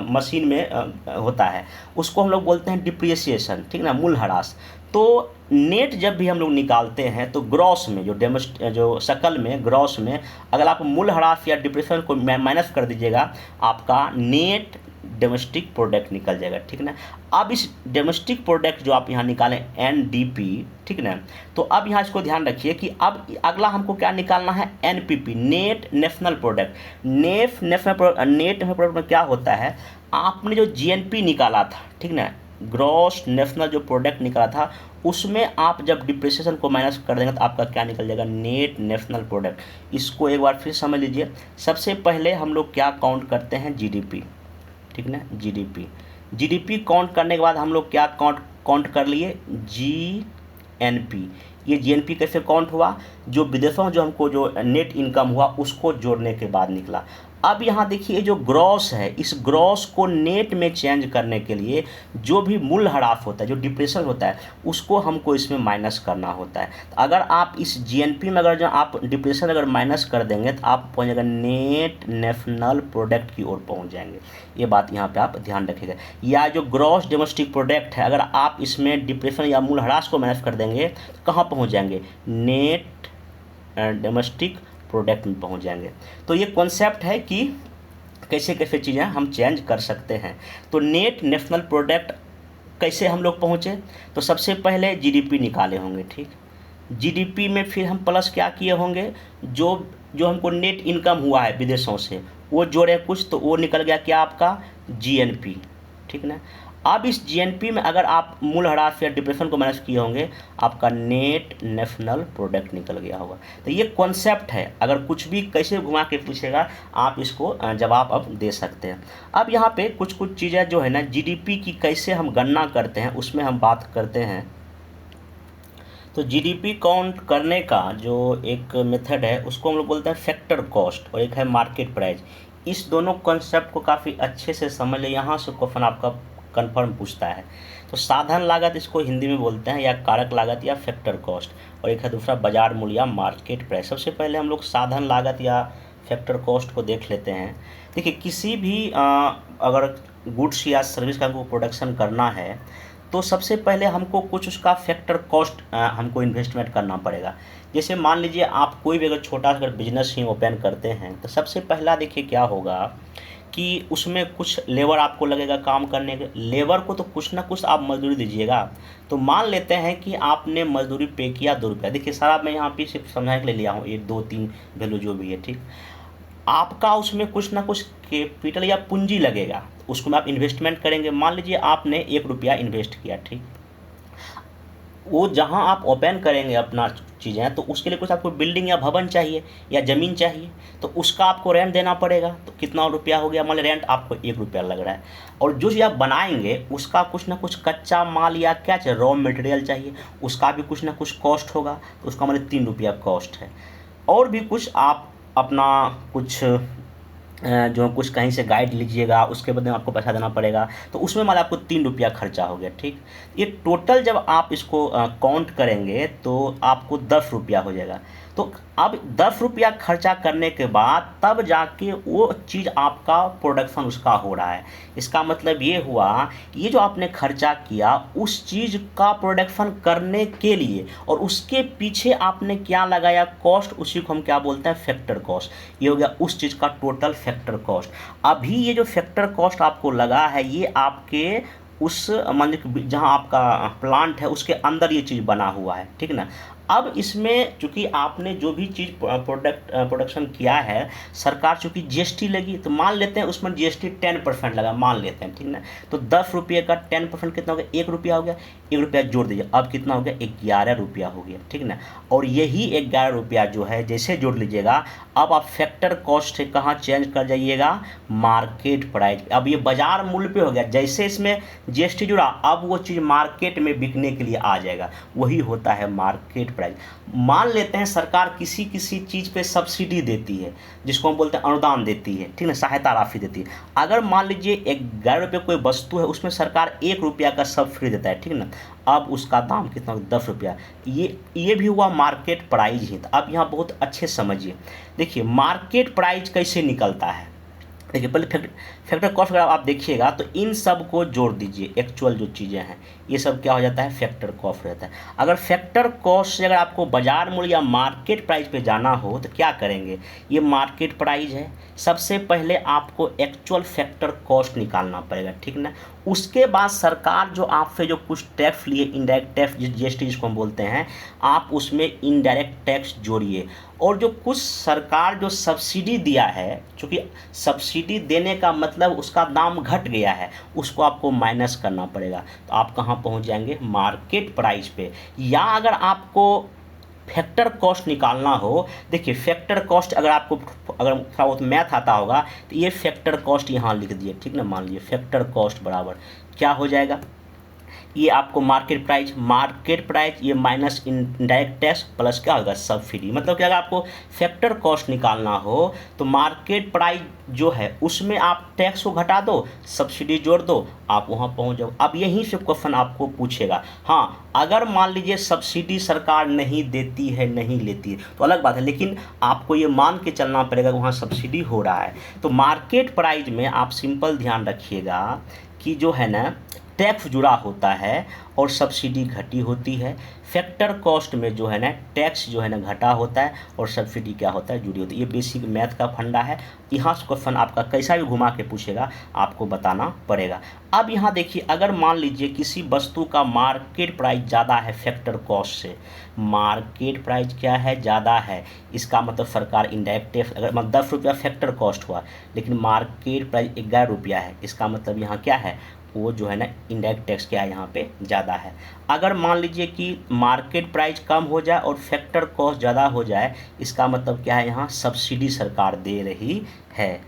मशीन में होता है, उसको हम लोग बोलते हैं डिप्रिसिएशन, ठीक ना, मूल्यह्रास। तो नेट जब भी हम लोग निकालते हैं तो ग्रॉस में जो शकल में ग्रॉस में अगर आप मूल्यह्रास या डिप्रेशन को माइनस कर दीजिएगा, आपका नेट डोमेस्टिक प्रोडक्ट निकल जाएगा, ठीक ना। अब इस डोमेस्टिक प्रोडक्ट जो आप यहाँ निकालें NDP, ठीक ना, तो अब यहाँ इसको ध्यान रखिए कि अब अगला हमको क्या निकालना है, NPP, net national product. Net product में क्या होता है, आपने जो GNP निकाला था, ठीक ना, ग्रॉस नेशनल जो प्रोडक्ट निकाला था, उसमें आप जब डिप्रिसिएशन को माइनस कर देंगे तो आपका क्या निकल जाएगा, नेट नेशनल प्रोडक्ट। इसको एक बार फिर समझ लीजिए। सबसे पहले हम लोग क्या काउंट करते हैं, GDP, ठीक ना, GDP काउंट करने के बाद हम लोग क्या काउंट कर लिए, GNP। ये GNP कैसे काउंट हुआ, जो विदेशों जो हमको जो नेट इनकम हुआ उसको जोड़ने के बाद निकला। अब यहाँ देखिए जो ग्रॉस है, इस ग्रॉस को नेट में चेंज करने के लिए जो भी मूल्यह्रास होता है, जो डिप्रेशन होता है, उसको हमको इसमें माइनस करना होता है। तो अगर आप इस GNP में अगर जो आप डिप्रेशन अगर माइनस कर देंगे तो आप पहुँच जाएगा नेट नेशनल प्रोडक्ट की ओर पहुँच जाएंगे। ये बात यहाँ पे आप ध्यान रखिएगा। या जो ग्रॉस डोमेस्टिक प्रोडक्ट है, अगर आप इसमें डिप्रेशन या मूल्यह्रास को माइनस कर देंगे तो कहाँ पहुँच जाएंगे, नेट डोमेस्टिक प्रोडक्ट में पहुंच जाएंगे। तो ये कॉन्सेप्ट है कि कैसे कैसे चीज़ें हम चेंज कर सकते हैं। तो नेट नेशनल प्रोडक्ट कैसे हम लोग पहुँचे, तो सबसे पहले GDP निकाले होंगे, ठीक। GDP में फिर हम प्लस क्या किए होंगे, जो हमको नेट इनकम हुआ है विदेशों से वो जोड़े कुछ, तो वो निकल गया क्या, आपका GNP, ठीक ना। अब इस GNP में अगर आप मूल्यह्रास या डिप्रेशन को माइनस किए होंगे, आपका नेट नेशनल प्रोडक्ट निकल गया होगा। तो ये कॉन्सेप्ट है, अगर कुछ भी कैसे घुमा के पूछेगा आप इसको जवाब अब दे सकते हैं। अब यहाँ पे कुछ चीज़ें जो है ना GDP की कैसे हम गणना करते हैं उसमें हम बात करते हैं। तो GDP काउंट करने का जो एक मेथड है उसको हम लोग बोलते हैं फैक्टर कॉस्ट, और एक है मार्केट प्राइस। इस दोनों कॉन्सेप्ट को काफ़ी अच्छे से समझ ले, यहाँ से क्वेश्चन आपका कन्फर्म पूछता है। तो साधन लागत इसको हिंदी में बोलते हैं, या कारक लागत या फैक्टर कॉस्ट, और एक है दूसरा बाजार मूल्य या मार्केट प्राइस। सबसे पहले हम लोग साधन लागत या फैक्टर कॉस्ट को देख लेते हैं। देखिए किसी भी अगर गुड्स या सर्विस का हमको प्रोडक्शन करना है तो सबसे पहले हमको कुछ उसका फैक्टर कॉस्ट हमको इन्वेस्टमेंट करना पड़ेगा। जैसे मान लीजिए आप कोई भी अगर छोटा अगर बिजनेस ही ओपन करते हैं तो सबसे पहला देखिए क्या होगा कि उसमें कुछ लेबर आपको लगेगा काम करने के। लेबर को तो कुछ ना कुछ आप मजदूरी दीजिएगा। तो मान लेते हैं कि आपने मजदूरी पे किया 2 रुपया। देखिए सारा मैं यहाँ पे सिर्फ समझाने के लिए लिया हूँ, 1 2 3 वैल्यू जो भी है, ठीक। आपका उसमें कुछ ना कुछ कैपिटल या पूंजी लगेगा, उसको में आप इन्वेस्टमेंट करेंगे। मान लीजिए आपने 1 रुपया इन्वेस्ट किया, ठीक। वो जहाँ आप ओपन करेंगे अपना चीज़ें, तो उसके लिए कुछ आपको बिल्डिंग या भवन चाहिए या ज़मीन चाहिए, तो उसका आपको रेंट देना पड़ेगा। तो कितना रुपया हो गया, मान लीजिए रेंट आपको 1 रुपया लग रहा है। और जो चीज़ आप बनाएंगे उसका कुछ ना कुछ कच्चा माल या क्या चाहिए, रॉ मटेरियल चाहिए, उसका भी कुछ ना कुछ कॉस्ट होगा, तो उसका मान लीजिए 3 रुपया कॉस्ट है। और भी कुछ आप अपना कुछ जो कुछ कहीं से गाइड लीजिएगा उसके बदले में आपको पैसा देना पड़ेगा, तो उसमें मान आपको 3 रुपया खर्चा हो गया, ठीक। ये टोटल जब आप इसको काउंट करेंगे तो आपको 10 रुपया हो जाएगा। तो अब 10 रुपया खर्चा करने के बाद तब जाके वो चीज़ आपका प्रोडक्शन उसका हो रहा है। इसका मतलब ये हुआ, ये जो आपने खर्चा किया उस चीज़ का प्रोडक्शन करने के लिए और उसके पीछे आपने क्या लगाया कॉस्ट, उसी को हम क्या बोलते हैं फैक्टर कॉस्ट। ये हो गया उस चीज़ का टोटल फैक्टर कॉस्ट। अभी ये जो फैक्टर कॉस्ट आपको लगा है ये आपके उस मान जहाँ आपका प्लांट है उसके अंदर ये चीज़ बना हुआ है, ठीक ना। अब इसमें चूँकि आपने जो भी चीज़ प्रोडक्शन किया है, सरकार चूँकि GST लगी, तो मान लेते हैं उसमें GST 10% लगा, मान लेते हैं, ठीक ना। तो 10 रुपये का 10% कितना हो गया, 1 रुपया हो गया। 1 रुपया जोड़ दीजिए, अब कितना हो गया, 11 रुपया हो गया, ठीक ना। और यही 11 रुपया जो है जैसे जोड़ लीजिएगा, अब आप फैक्टर कॉस्ट से कहाँ चेंज कर जाइएगा, मार्केट प्राइस। अब ये बाजार मूल्य पे हो गया, जैसे इसमें GST जुड़ा अब वो चीज़ मार्केट में बिकने के लिए आ जाएगा, वही होता है मार्केट प्राइस। मान लेते हैं सरकार किसी चीज़ पे सब्सिडी देती है, जिसको हम बोलते हैं अनुदान देती है, ठीक ना, सहायता राशि देती है। अगर मान लीजिए 11 रुपये कोई वस्तु है, उसमें सरकार 1 रुपया का सब्सिडी देता है, ठीक ना। अब उसका दाम कितना, 10 रुपया। ये भी हुआ मार्केट प्राइस ही। तो अब यहाँ बहुत अच्छे समझिए, देखिए मार्केट प्राइस कैसे निकलता है। देखिए पहले फैक्टर कॉस्ट अगर आप देखिएगा तो इन सब को जोड़ दीजिए, एक्चुअल जो चीज़ें हैं ये सब क्या हो जाता है, फैक्टर कॉस्ट रहता है। अगर फैक्टर कॉस्ट से अगर आपको बाजार मूल्य या मार्केट प्राइस पे जाना हो तो क्या करेंगे, ये मार्केट प्राइस है, सबसे पहले आपको एक्चुअल फैक्टर कॉस्ट निकालना पड़ेगा, ठीक ना। उसके बाद सरकार जो आपसे जो कुछ टैक्स लिए, इनडायरेक्ट टैक्स जीएसटी जिसको हम बोलते हैं, आप उसमें इनडायरेक्ट टैक्स जोड़िए। और जो कुछ सरकार जो सब्सिडी दिया है, चूँकि सब्सिडी देने का मतलब उसका दाम घट गया है, उसको आपको माइनस करना पड़ेगा। तो आप कहाँ पहुँच जाएंगे, मार्केट प्राइस पे। या अगर आपको फैक्टर कॉस्ट निकालना हो, देखिए फैक्टर कॉस्ट अगर आपको अगर थोड़ा बहुत मैथ आता होगा तो ये फैक्टर कॉस्ट यहाँ लिख दिए, ठीक ना। मान लीजिए फैक्टर कॉस्ट बराबर क्या हो जाएगा, ये आपको मार्केट प्राइस ये माइनस इनडायरेक्ट टैक्स प्लस क्या होगा, सब्सिडी। मतलब कि अगर आपको फैक्टर कॉस्ट निकालना हो तो मार्केट प्राइस जो है उसमें आप टैक्स को घटा दो, सब्सिडी जोड़ दो, आप वहाँ पहुँच जाओ। अब यहीं से क्वेश्चन आपको पूछेगा, हाँ अगर मान लीजिए सब्सिडी सरकार नहीं देती है, नहीं लेती है तो अलग बात है, लेकिन आपको ये मान के चलना पड़ेगा वहाँ सब्सिडी हो रहा है। तो मार्केट प्राइस में आप सिंपल ध्यान रखिएगा कि जो है ना टैक्स जुड़ा होता है और सब्सिडी घटी होती है। फैक्टर कॉस्ट में जो है ना टैक्स जो है ना घटा होता है और सब्सिडी क्या होता है, जुड़ी होती है। ये बेसिक मैथ का फंडा है। यहाँ से क्वेश्चन आपका कैसा भी घुमा के पूछेगा आपको बताना पड़ेगा। अब यहाँ देखिए अगर मान लीजिए किसी वस्तु का मार्केट प्राइस ज़्यादा है फैक्टर कॉस्ट से, मार्केट प्राइस क्या है, ज़्यादा है, इसका मतलब सरकार इनडायरेक्ट टैक्स अगर मतलब 10 रुपया फैक्टर कॉस्ट हुआ लेकिन मार्केट प्राइस 11 रुपया है, इसका मतलब यहाँ क्या है, वो जो है ना इनडायरेक्ट टैक्स क्या है यहाँ पे ज़्यादा है। अगर मान लीजिए कि मार्केट प्राइस कम हो जाए और फैक्टर कॉस्ट ज़्यादा हो जाए, इसका मतलब क्या है, यहाँ सब्सिडी सरकार दे रही है।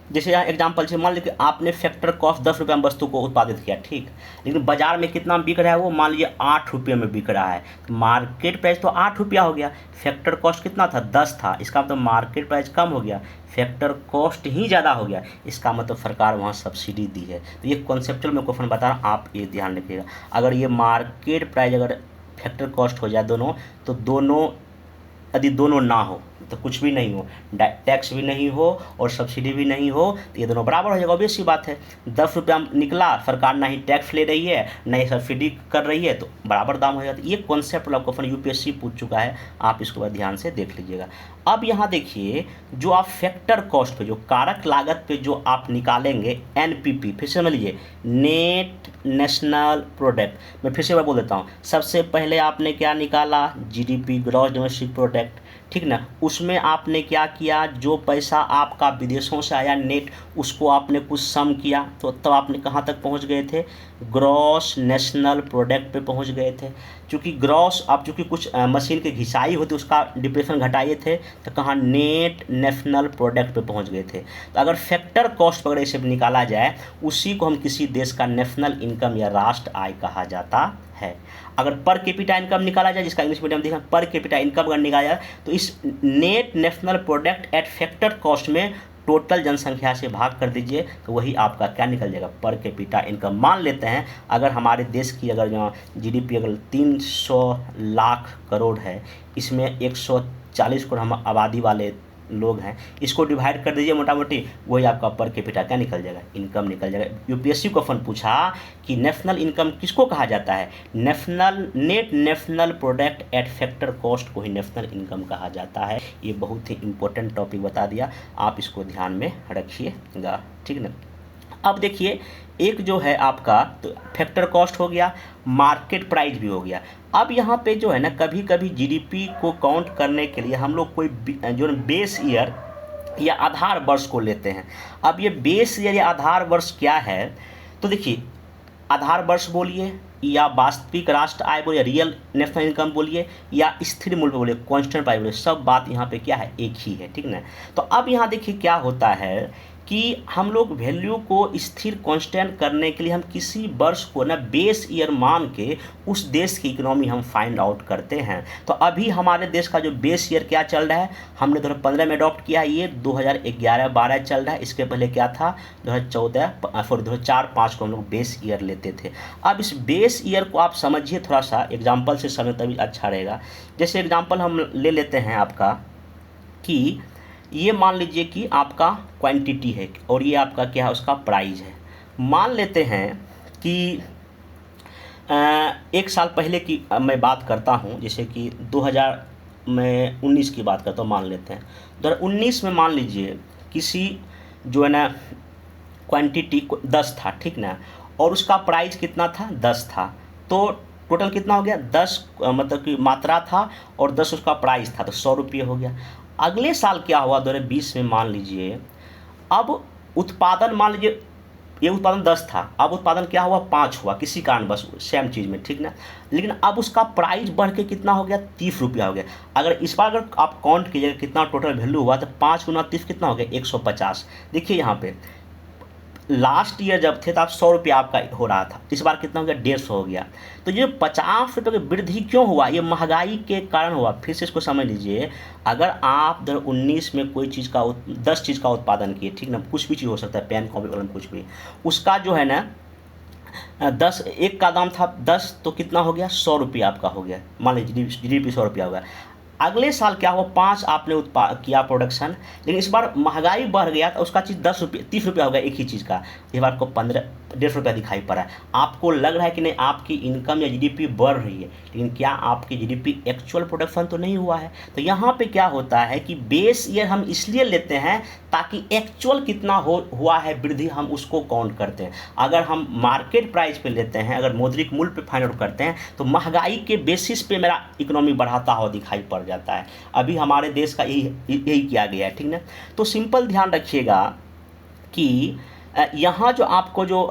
जैसे यहाँ एग्जाम्पल से मान लीजिए कि आपने फैक्टर कॉस्ट 10 रुपये में वस्तु को उत्पादित किया, ठीक, लेकिन बाजार में कितना बिक रहा है, वो मान लीजिए 8 रुपये में बिक रहा है। तो मार्केट प्राइस तो 8 रुपया हो गया, फैक्टर कॉस्ट कितना था, 10 था, इसका मतलब मार्केट प्राइस कम हो गया, फैक्टर कॉस्ट ही ज़्यादा हो गया, इसका मतलब सरकार वहाँ सब्सिडी दी है। तो ये कॉन्सेप्चुअल में क्वेश्चन बता रहा हूँ, आप ये ध्यान रखिएगा। अगर ये मार्केट प्राइस अगर फैक्टर कॉस्ट हो जाए दोनों, तो दोनों यदि दोनों ना हो तो कुछ भी नहीं हो, टैक्स भी नहीं हो और सब्सिडी भी नहीं हो, तो ये दोनों बराबर हो जाएगा। ऑब्वियस सी बात है, 10 रुपया निकला, सरकार ना ही टैक्स ले रही है ना ही सब्सिडी कर रही है, तो बराबर दाम हो जाता है। ये कॉन्सेप्ट वाला क्वेश्चन यूपीएससी पूछ चुका है, आप इसको बाद ध्यान से देख लीजिएगा। अब यहाँ देखिए जो आप फैक्टर कॉस्ट पे, जो कारक लागत पे जो आप निकालेंगे एनपीपी, फिर से समझ लीजिए नेट नेशनल प्रोडक्ट। मैं फिर से बोल देता हूँ, सबसे पहले आपने क्या निकाला, जीडीपी ग्रॉस डोमेस्टिक प्रोडक्ट, ठीक ना। उसमें आपने क्या किया, जो पैसा आपका विदेशों से आया नेट, उसको आपने कुछ सम किया, तो तब आपने कहाँ तक पहुँच गए थे, ग्रॉस नेशनल प्रोडक्ट पे पहुँच गए थे। चूँकि ग्रॉस आप चूँकि कुछ मशीन की घिसाई होती उसका डिप्रेशन घटाए थे, तो कहाँ नेट नेशनल प्रोडक्ट पे पहुँच गए थे। तो अगर फैक्टर कॉस्ट वगैरह से निकाला जाए, उसी को हम किसी देश का नेशनल इनकम या राष्ट्र आय कहा जाता है। अगर पर कैपिटा इनकम निकाला जाए, जिसका इंग्लिश मीडियम देखा, पर कैपिटा इनकम अगर निकाला जाए, तो इस net national product at factor cost में टोटल जनसंख्या से भाग कर दीजिए, तो वही आपका क्या निकल जाएगा, पर कैपिटा इनकम। मान लेते हैं अगर हमारे देश की अगर जो जीडीपी अगर 300 लाख करोड़ है, इसमें 140 करोड़ हम आबादी वाले लोग हैं, इसको डिवाइड कर दीजिए मोटा मोटी, वही आपका पर कैपिटा क्या निकल जाएगा, इनकम निकल जाएगा। यूपीएससी क्वेश्चन पूछा कि नेशनल इनकम किसको कहा जाता है, net national product at factor cost को ही नेशनल इनकम कहा जाता है। ये बहुत ही इंपॉर्टेंट टॉपिक बता दिया, आप इसको ध्यान में रखिएगा, ठीक ना। अब देखिए एक जो है आपका तो फैक्टर कॉस्ट हो गया, मार्केट प्राइस भी हो गया। अब यहाँ पे जो है ना कभी कभी जीडीपी को काउंट करने के लिए हम लोग कोई जो बेस ईयर या आधार वर्ष को लेते हैं। अब ये बेस ईयर या आधार वर्ष क्या है, तो देखिए आधार वर्ष बोलिए या वास्तविक राष्ट्र आय बोलिए, रियल नेशनल इनकम बोलिए या स्थिर मूल्य बोलिए, कांस्टेंट प्राइस बोलिए, सब बात यहाँ पे क्या है, एक ही है, ठीक ना। तो अब यहाँ देखिए क्या होता है कि हम लोग वैल्यू को स्थिर कांस्टेंट करने के लिए हम किसी वर्ष को ना बेस ईयर मान के उस देश की इकोनॉमी हम फाइंड आउट करते हैं। तो अभी हमारे देश का जो बेस ईयर क्या चल रहा है, हमने 2015 में अडॉप्ट किया, ये 2011-12 चल रहा है। इसके पहले क्या था, 2004-5 को हम लोग बेस ईयर लेते थे। अब इस बेस ईयर को आप समझिए, थोड़ा सा एग्जाम्पल से समझ तभी अच्छा रहेगा। जैसे एग्जाम्पल हम ले लेते हैं आपका कि ये मान लीजिए कि आपका क्वांटिटी है और ये आपका क्या है, उसका प्राइस है। मान लेते हैं कि एक साल पहले की मैं बात करता हूँ, जैसे कि 2019 की बात करता हूँ, मान लेते हैं 2019 में मान लीजिए किसी जो है ना क्वांटिटी 10 था, ठीक ना, और उसका प्राइस कितना था, 10 था। तो टोटल कितना हो गया, 10 मतलब कि मात्रा था और 10 उसका प्राइस था, तो 100 रुपये हो गया। अगले साल क्या हुआ 2020 में, मान लीजिए अब उत्पादन, मान लीजिए ये उत्पादन 10 था, अब उत्पादन क्या हुआ, 5 हुआ, किसी कारण बस सेम चीज़ में, ठीक ना। लेकिन अब उसका प्राइस बढ़ के कितना हो गया, 30 रुपया हो गया। अगर इस बार अगर आप काउंट कीजिएगा कितना टोटल वैल्यू हुआ, तो 5 गुना 30 कितना हो गया, 150। देखिए यहाँ पे लास्ट ईयर जब थे तो आप 100 रुपया आपका हो रहा था, इस बार कितना हो गया, 150 हो गया। तो ये 50 रुपये की वृद्धि क्यों हुआ, ये महंगाई के कारण हुआ। फिर से इसको समझ लीजिए, अगर आप 2019 में कोई चीज़ का 10 चीज़ का उत्पादन किए, ठीक ना, कुछ भी चीज़ हो सकता है, पेन कॉपी कलम कुछ भी, उसका जो है ना 10 एक का दाम था 10, तो कितना हो गया, 100 रुपया आपका हो गया, मान लीजिए GDP 100 रुपया हो गया। अगले साल क्या हुआ, 5 आपने किया प्रोडक्शन, लेकिन इस बार महंगाई बढ़ गया तो उसका चीज़ 10 रुपये 30 रुपया हो गया एक ही चीज़ का, इस बार को 150 रुपया दिखाई पड़ा है। आपको लग रहा है कि नहीं आपकी इनकम या GDP बढ़ रही है, लेकिन क्या आपकी GDP एक्चुअल प्रोडक्शन तो नहीं हुआ है। तो यहाँ पे क्या होता है कि बेस ईयर हम इसलिए लेते हैं ताकि एक्चुअल कितना हुआ है वृद्धि, हम उसको काउंट करते हैं। अगर हम मार्केट प्राइस पे लेते हैं, अगर मौद्रिक मूल्य पे फाइंड आउट करते हैं, तो महंगाई के बेसिस पे मेरा इकोनॉमी बढ़ाता हुआ दिखाई पड़ जाता है। अभी हमारे देश का यही किया गया है, ठीक ना। तो सिंपल ध्यान रखिएगा कि यहाँ जो आपको जो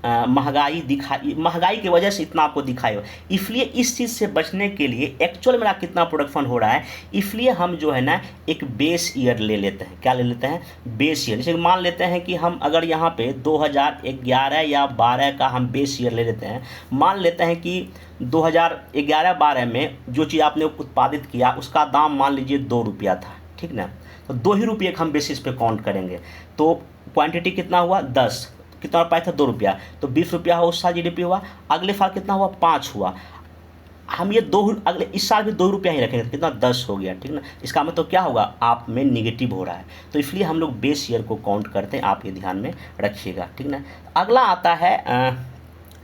महंगाई की वजह से इतना आपको दिखाई हो, इसलिए इस चीज़ से बचने के लिए एक्चुअल मेरा कितना प्रोडक्शन हो रहा है, इसलिए हम जो है ना एक बेस ईयर ले लेते हैं। क्या ले लेते हैं, बेस ईयर। जैसे मान लेते हैं कि हम अगर यहाँ पे 2011 या 12 का हम बेस ईयर ले लेते हैं, मान लेते हैं कि 2011-12 में जो चीज़ आपने उत्पादित किया उसका दाम मान लीजिए 2 रुपया था, ठीक ना, तो 2 ही रुपये हम बेसिस पे काउंट करेंगे। तो क्वांटिटी कितना हुआ, 10, कितना रुपया था, 2 रुपया, तो 20 रुपया हुआ, उस साल GDP हुआ। अगले साल कितना हुआ, 5 हुआ। हम ये अगले इस साल भी 2 रुपया ही रखेंगे, तो कितना, 10 हो गया, ठीक ना। इसका मतलब क्या होगा, आप में निगेटिव हो रहा है, तो इसलिए हम लोग बेस ईयर को काउंट करते हैं, आप ये ध्यान में रखिएगा, ठीक ना। अगला आता है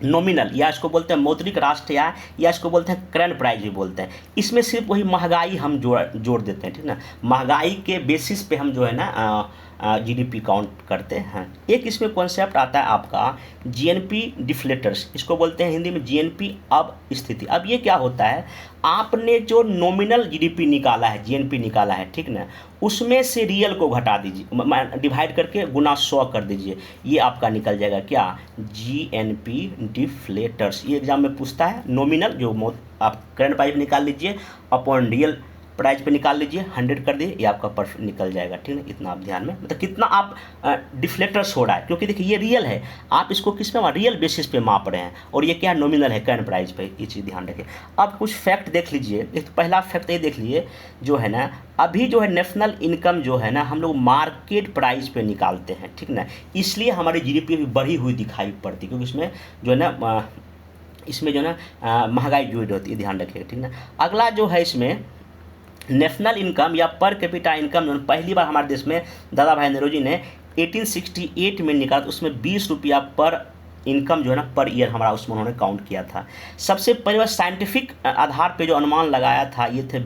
नॉमिनल, या इसको बोलते हैं मौद्रिक राष्ट्रीय आय, या इसको बोलते हैं करंट प्राइस भी बोलते हैं। इसमें सिर्फ वही महंगाई हम जोड़ देते हैं, ठीक ना। महंगाई के बेसिस पे हम जो है ना GDP काउंट करते हैं। एक इसमें कॉन्सेप्ट आता है आपका GNP डिफ्लेटर्स, इसको बोलते हैं हिंदी में GNP अब स्थिति। अब ये क्या होता है, आपने जो नॉमिनल GDP निकाला है, GNP निकाला है, ठीक ना, उसमें से रियल को घटा दीजिए, डिवाइड करके गुना 100 कर दीजिए, ये आपका निकल जाएगा क्या, GNP डिफ्लेटर्स। ये एग्जाम में पूछता है, नॉमिनल जो आप करंट प्राइस निकाल लीजिए अपॉन रियल प्राइस पे निकाल लीजिए, 100 कर दिए, ये आपका परफेक्ट निकल जाएगा, ठीक है। इतना आप ध्यान में, मतलब कितना आप डिफ्लेक्टर्स हो रहा है, क्योंकि देखिए ये रियल है, आप इसको किस पे, रियल बेसिस पे माप रहे हैं, और ये क्या नॉमिनल है, करंट प्राइस पे, ये चीज़ ध्यान रखें। अब कुछ फैक्ट देख लीजिए। एक पहला फैक्ट ये देख लीजिए, जो है ना अभी जो है नेशनल इनकम जो है ना हम लोग मार्केट प्राइस पे निकालते हैं, ठीक ना, इसलिए हमारी GDP अभी बढ़ी हुई दिखाई पड़ती है, क्योंकि इसमें जो है ना इसमें जो है ना महंगाई जुड़ी होती है, ध्यान रखिएगा, ठीक ना। अगला जो है इसमें नेशनल इनकम या पर कैपिटा इनकम जो पहली बार हमारे देश में दादा भाई नेहरू ने 1868 में निकाला, तो उसमें 20 रुपया पर इनकम जो है ना पर ईयर हमारा उसमें उन्होंने काउंट किया था। सबसे पहले बार साइंटिफिक आधार पे जो अनुमान लगाया था ये थे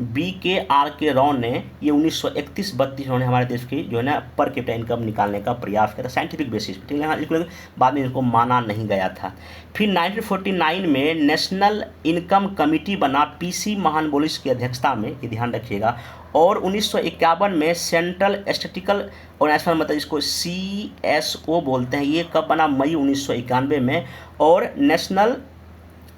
BK राव ने, ये 1931-32 उन्होंने हमारे देश की जो है ना पर कैपिटा इनकम निकालने का प्रयास किया था साइंटिफिक बेसिस पे, ठीक है। लेकिन बाद में इनको माना नहीं गया था। फिर 1949 में नेशनल इनकम कमेटी बना PC महानबोलिस की अध्यक्षता में, ये ध्यान रखिएगा। और 1951 में सेंट्रल स्टैटिस्टिकल ऑर्गेनाइजेशन, मतलब इसको CSO बोलते हैं, ये कब बना, मई 1991 में। और नेशनल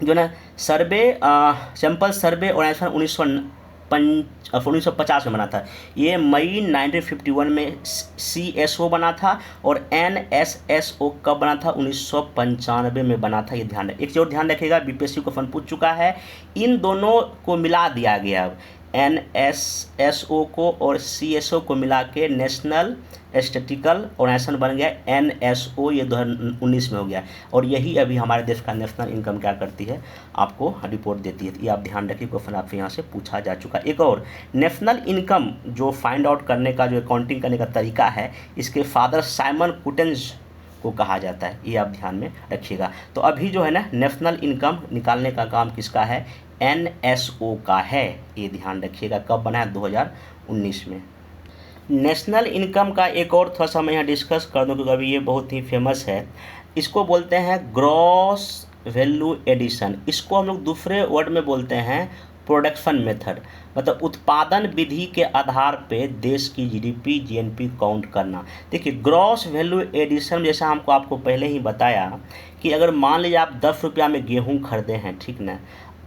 जो ना सर्वे सैंपल सर्वे ऑर्गेनाइजेशन 1950 में बना था, ये मई 1951 में CSO बना था। और NSSO कब बना था, 1995 में बना था, ये ध्यान एक और ध्यान रखिएगा, BPSC को फन पूछ चुका है, इन दोनों को मिला दिया गया। NSSO को और CSO को मिला के नेशनल स्टैटिस्टिकल ऑर्गेनाइजेशन बन गया NSO, ये 2019 में हो गया। और यही अभी हमारे देश का नेशनल इनकम क्या करती है, आपको रिपोर्ट देती है। ये आप ध्यान रखिए, क्वेश्चन आपसे यहाँ से पूछा जा चुका। एक और नेशनल इनकम जो फाइंड आउट करने का, जो अकाउंटिंग करने का तरीका है, इसके फादर साइमन कुटेंज को कहा जाता है, ये आप ध्यान में रखिएगा। तो अभी जो है ना नेशनल इनकम निकालने का काम किसका है, NSO का है, ये ध्यान रखिएगा। कब बना है, 2019 में। नेशनल इनकम का एक और थोड़ा सा मैं यहाँ डिस्कस कर दूँ, क्योंकि अभी ये बहुत ही फेमस है। इसको बोलते हैं ग्रॉस वैल्यू एडिशन। इसको हम लोग दूसरे वर्ड में बोलते हैं प्रोडक्शन मेथड, मतलब उत्पादन विधि के आधार पे देश की GDP GNP काउंट करना। देखिए ग्रॉस वैल्यू एडिशन, जैसा हमको आपको पहले ही बताया कि अगर मान लीजिए आप 10 रुपया में गेहूँ खरीदे हैं, ठीक ना,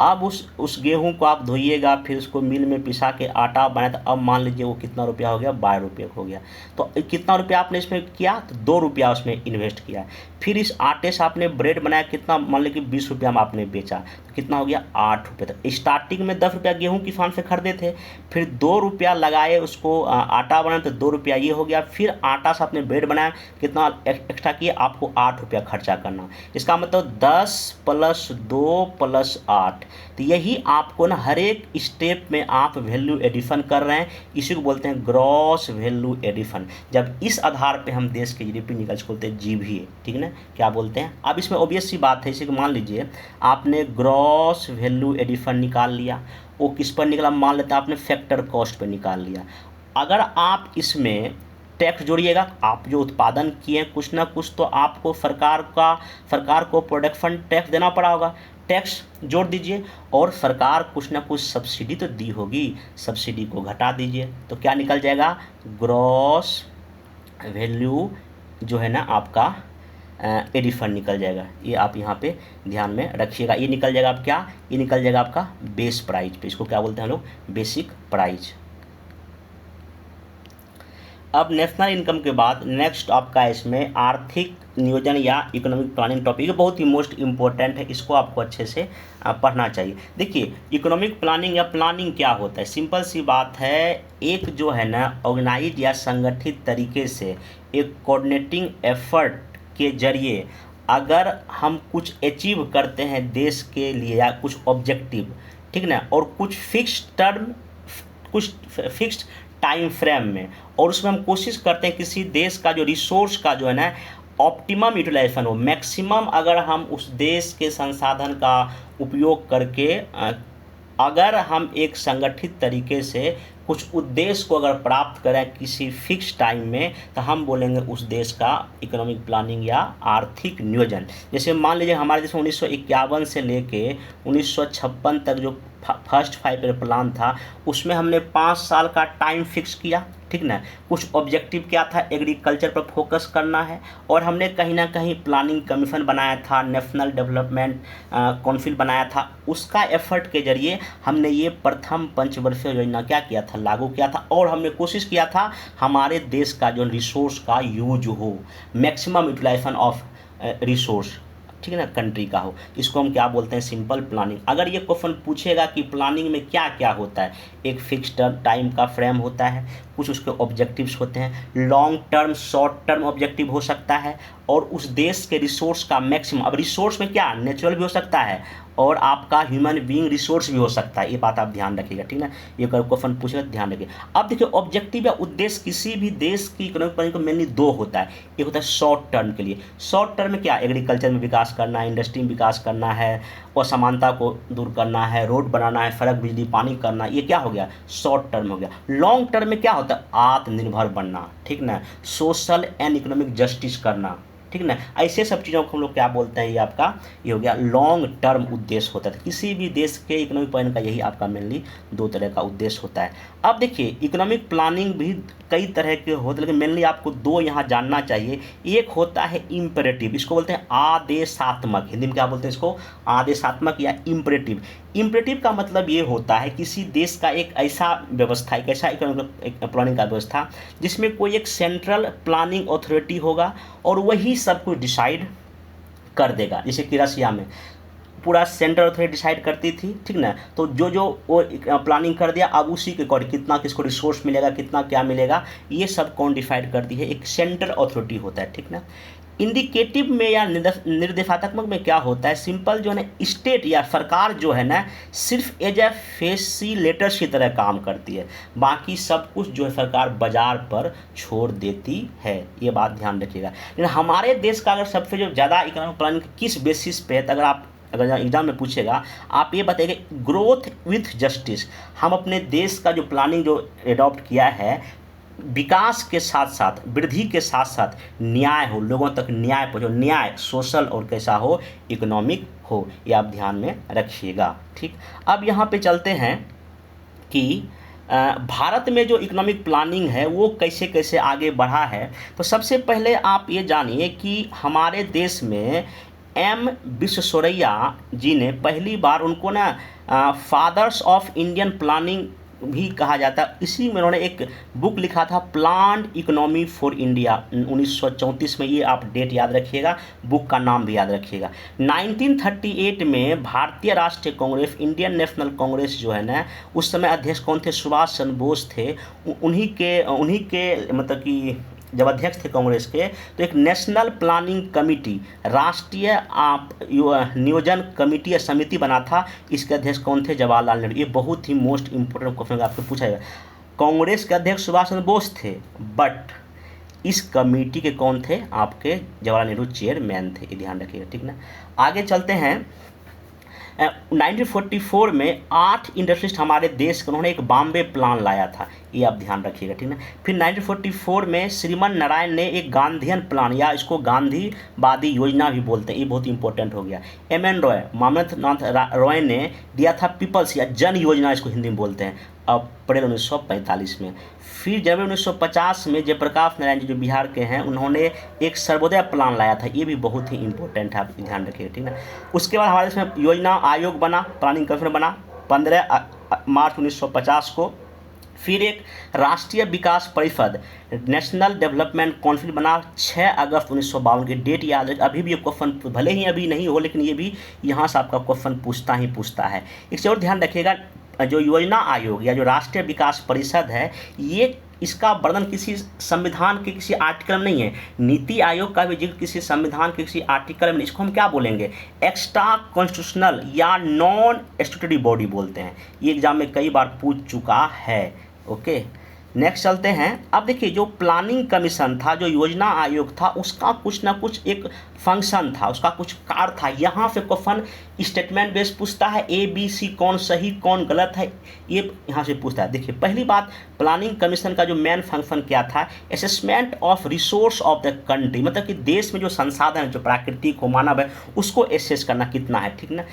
अब उस गेहूं को आप धोइएगा, फिर उसको मिल में पिसा के आटा बनाए, तो अब मान लीजिए वो कितना रुपया हो गया, 12 रुपये हो गया। तो कितना रुपया आपने इसमें किया, तो 2 रुपया उसमें इन्वेस्ट किया। फिर इस आटे से आपने ब्रेड बनाया, कितना, मान लीजिए 20 रुपया में आपने बेचा, तो कितना हो गया, 8 रुपये। तो स्टार्टिंग में 10 रुपया गेहूँ किसान से खरीदे थे, फिर 2 रुपया लगाए उसको आटा बनाए, तो 2 रुपया ये हो गया। फिर आटा से आपने ब्रेड बनाया, कितना एक्स्ट्रा किया, आपको 8 रुपया खर्चा करना। इसका मतलब 10 + 2 + 8। तो यही आपको ना हर एक स्टेप में आप वैल्यू एडिशन कर रहे हैं, इसी को बोलते हैं ग्रॉस वैल्यू एडिशन। जब इस आधार पे हम देश के GDP निकाल बोलते हैं GVA, ठीक है ना, क्या बोलते हैं। अब इसमें ऑब्वियस सी बात है, इसी को मान लीजिए आपने ग्रॉस वैल्यू एडिशन निकाल लिया, वो किस पर निकला, मान लेते हैं आपने फैक्टर कॉस्ट पर निकाल लिया। अगर आप इसमें टैक्स जोड़िएगा, आप जो उत्पादन किए कुछ ना कुछ तो आपको सरकार को प्रोडक्शन टैक्स देना पड़ा होगा, टैक्स जोड़ दीजिए। और सरकार कुछ ना कुछ सब्सिडी तो दी होगी, सब्सिडी को घटा दीजिए, तो क्या निकल जाएगा, ग्रॉस वैल्यू जो है ना आपका एडिशन निकल जाएगा। ये आप यहाँ पे ध्यान में रखिएगा। ये निकल जाएगा आप क्या, ये निकल जाएगा आपका बेस प्राइस पे, इसको क्या बोलते हैं हम लोग, बेसिक प्राइस। अब नेशनल इनकम के बाद नेक्स्ट आपका इसमें आर्थिक नियोजन या इकोनॉमिक प्लानिंग टॉपिक बहुत ही मोस्ट इम्पोर्टेंट है, इसको आपको अच्छे से पढ़ना चाहिए। देखिए इकोनॉमिक प्लानिंग या प्लानिंग क्या होता है, सिंपल सी बात है, एक जो है ना ऑर्गेनाइज या संगठित तरीके से एक कोऑर्डिनेटिंग एफर्ट के जरिए अगर हम कुछ अचीव करते हैं देश के लिए या कुछ ऑब्जेक्टिव, ठीक ना, और कुछ फिक्स्ड टाइम फ्रेम में, और उसमें हम कोशिश करते हैं किसी देश का जो रिसोर्स का जो है ना ऑप्टिमम यूटिलाइजेशन हो, मैक्सिमम अगर हम उस देश के संसाधन का उपयोग करके अगर हम एक संगठित तरीके से कुछ उद्देश्य को अगर प्राप्त करें किसी फिक्स टाइम में, तो हम बोलेंगे उस देश का इकोनॉमिक प्लानिंग या आर्थिक नियोजन। जैसे मान लीजिए हमारे देश में 1951 से लेके 1956 तक जो फर्स्ट 5 ईयर प्लान था, उसमें हमने 5 साल का टाइम फिक्स किया, ठीक ना। कुछ ऑब्जेक्टिव क्या था, एग्रीकल्चर पर फोकस करना है, और हमने कहीं ना कहीं प्लानिंग कमीशन बनाया था, नेशनल डेवलपमेंट काउंसिल बनाया था, उसका एफर्ट के जरिए हमने ये प्रथम पंचवर्षीय योजना क्या किया था, लागू किया था। और हमने कोशिश किया था हमारे देश का जो रिसोर्स का यूज हो, मैक्सिमम यूटिलाइजेशन ऑफ रिसोर्स, ठीक है ना, कंट्री का हो। इसको हम क्या बोलते हैं, सिंपल प्लानिंग। अगर ये क्वेश्चन पूछेगा कि प्लानिंग में क्या क्या होता है, एक फिक्स्ड टाइम का फ्रेम होता है, कुछ उसके ऑब्जेक्टिव्स होते हैं, long term short term objective हो सकता है, और उस देश के रिसोर्स का मैक्सिमम, अब रिसोर्स में क्या नेचुरल भी हो सकता है और आपका ह्यूमन बीइंग रिसोर्स भी हो सकता है, ये बात आप ध्यान रखिएगा, ठीक ना। ये क्वेश्चन पूछेगा ध्यान रखिए। अब देखिए ऑब्जेक्टिव या उद्देश्य किसी भी देश की इकोनॉमिक प्लानिंग को मेनली 2 होता है। एक होता है शॉर्ट टर्म के लिए, शॉर्ट टर्म में क्या, एग्रीकल्चर में विकास करना है, इंडस्ट्री में विकास करना है, असमानता को दूर करना है, रोड बनाना है, सड़क बिजली पानी करना, ये क्या हो गया, शॉर्ट टर्म हो गया। लॉन्ग टर्म में क्या होता है, आत्मनिर्भर बनना, ठीक ना, सोशल एंड इकोनॉमिक जस्टिस करना, ठीक ना। ऐसे सब चीज़ों को हम लोग क्या बोलते हैं, ये आपका ये हो गया लॉन्ग टर्म उद्देश्य होता है। किसी भी देश के इकोनॉमिक प्लानिंग का यही आपका मेनली 2 तरह का उद्देश्य होता है। अब देखिए इकोनॉमिक प्लानिंग भी कई तरह के होते हैं, लेकिन मेनली आपको 2 यहाँ जानना चाहिए। एक होता है इम्परेटिव, इसको बोलते हैं आदेशात्मक, हिंदी में क्या बोलते हैं इसको, आदेशात्मक या इम्परेटिव। इम्परेटिव का मतलब ये होता है किसी देश का एक ऐसा व्यवस्था, एक ऐसा इकोनॉमिक प्लानिंग का व्यवस्था जिसमें कोई एक सेंट्रल प्लानिंग अथॉरिटी होगा और वही सब कुछ डिसाइड कर देगा। जैसे कि रसिया में पूरा सेंटर अथॉरिटी डिसाइड करती थी, ठीक ना। तो जो जो वो प्लानिंग कर दिया, अब उसी के अकॉर्डिंग कितना किसको रिसोर्स मिलेगा, कितना क्या मिलेगा, ये सब कौन डिसाइड करती है, एक सेंट्रल अथॉरिटी होता है, ठीक ना। इंडिकेटिव में या निर्देशात्मक में क्या होता है, सिंपल जो है ना स्टेट या सरकार जो है ना सिर्फ एज ए फैसिलिटेटर्स की तरह काम करती है, बाकी सब कुछ जो है सरकार बाजार पर छोड़ देती है, ये बात ध्यान रखिएगा। लेकिन हमारे देश का अगर सबसे जो ज़्यादा इकोनॉमिक प्लानिंग किस बेसिस पे है, तो अगर एग्जाम में पूछेगा आप ये बताइए, ग्रोथ विथ जस्टिस। हम अपने देश का जो प्लानिंग जो एडॉप्ट किया है, विकास के साथ साथ, वृद्धि के साथ साथ न्याय हो, लोगों तक न्याय पहुँचो, न्याय सोशल और कैसा हो, इकोनॉमिक हो, ये आप ध्यान में रखिएगा, ठीक। अब यहाँ पे चलते हैं कि भारत में जो इकोनॉमिक प्लानिंग है वो कैसे कैसे आगे बढ़ा है। तो सबसे पहले आप ये जानिए कि हमारे देश में एम विश्वेश्वरैया जी ने पहली बार, उनको ना फादर्स ऑफ इंडियन प्लानिंग भी कहा जाता है, इसी में उन्होंने एक बुक लिखा था, प्लान्ड इकोनॉमी फॉर इंडिया, 1934 में, ये आप डेट याद रखिएगा, बुक का नाम भी याद रखिएगा। 1938 में भारतीय राष्ट्रीय कांग्रेस, इंडियन नेशनल कांग्रेस जो है ना, उस समय अध्यक्ष कौन थे, सुभाष चंद्र बोस थे, उन्हीं के मतलब कि जब अध्यक्ष थे कांग्रेस के, तो एक नेशनल प्लानिंग कमेटी, राष्ट्रीय नियोजन कमेटी या समिति बना था, इसके अध्यक्ष कौन थे, जवाहरलाल नेहरू। ये बहुत ही मोस्ट इंपोर्टेंट क्वेश्चन आपको पूछा जाएगा। कांग्रेस के अध्यक्ष सुभाष चंद्र बोस थे, बट इस कमेटी के कौन थे, आपके जवाहरलाल नेहरू चेयरमैन थे, ये ध्यान रखिएगा, ठीक ना। आगे चलते हैं। 1944 में 8 इंडस्ट्रिस्ट हमारे देश के, उन्होंने एक बॉम्बे प्लान लाया था, ये आप ध्यान रखिएगा, ठीक ना। फिर 1944 में श्रीमन नारायण ने एक गांधीयन प्लान, या इसको गांधीवादी योजना भी बोलते हैं, ये बहुत इंपॉर्टेंट हो गया। एम.एन. रॉय, मामनाथ रॉय ने दिया था पीपल्स या जन योजना, इसको हिंदी में बोलते हैं, अप्रैल 1945 में। फिर जनवरी 1950 में जयप्रकाश नारायण जी जो बिहार के हैं, उन्होंने एक सर्वोदय प्लान लाया था, ये भी बहुत ही इंपॉर्टेंट है, आप ध्यान रखिएगा, ठीक ना। उसके बाद हमारे देश में योजना आयोग बना, प्लानिंग कमीशन बना 15 मार्च 1950 को। फिर एक राष्ट्रीय विकास परिषद, नेशनल डेवलपमेंट काउंसिल बना 6 अगस्त 1952 की डेट याद रखें। अभी भी ये क्वेश्चन, भले ही अभी नहीं हो, लेकिन ये भी यहाँ से आपका क्वेश्चन पूछता है। इससे और ध्यान रखिएगा, जो योजना आयोग या जो राष्ट्रीय विकास परिषद है, ये इसका वर्णन किसी संविधान के किसी आर्टिकल में नहीं है। नीति आयोग का भी जिक्र किसी संविधान के किसी आर्टिकल में, इसको हम क्या बोलेंगे, एक्स्ट्रा कॉन्स्टिट्यूशनल या नॉन स्टैट्यूटरी बॉडी बोलते हैं। ये एग्जाम में कई बार पूछ चुका है, ओके। नेक्स्ट चलते हैं। अब देखिए, जो प्लानिंग कमीशन था, जो योजना आयोग था, उसका कुछ ना कुछ एक फंक्शन था, उसका कुछ कार्य था। यहाँ से क्वेश्चन स्टेटमेंट बेस पूछता है, ए बी सी, कौन सही कौन गलत है, ये यहाँ से पूछता है। देखिए, पहली बात, प्लानिंग कमीशन का जो मेन फंक्शन क्या था, assessment of resource of the country, मतलब कि देश में जो संसाधन है, जो प्राकृतिक हो, मानव है, उसको एसेस करना कितना है, ठीक ना।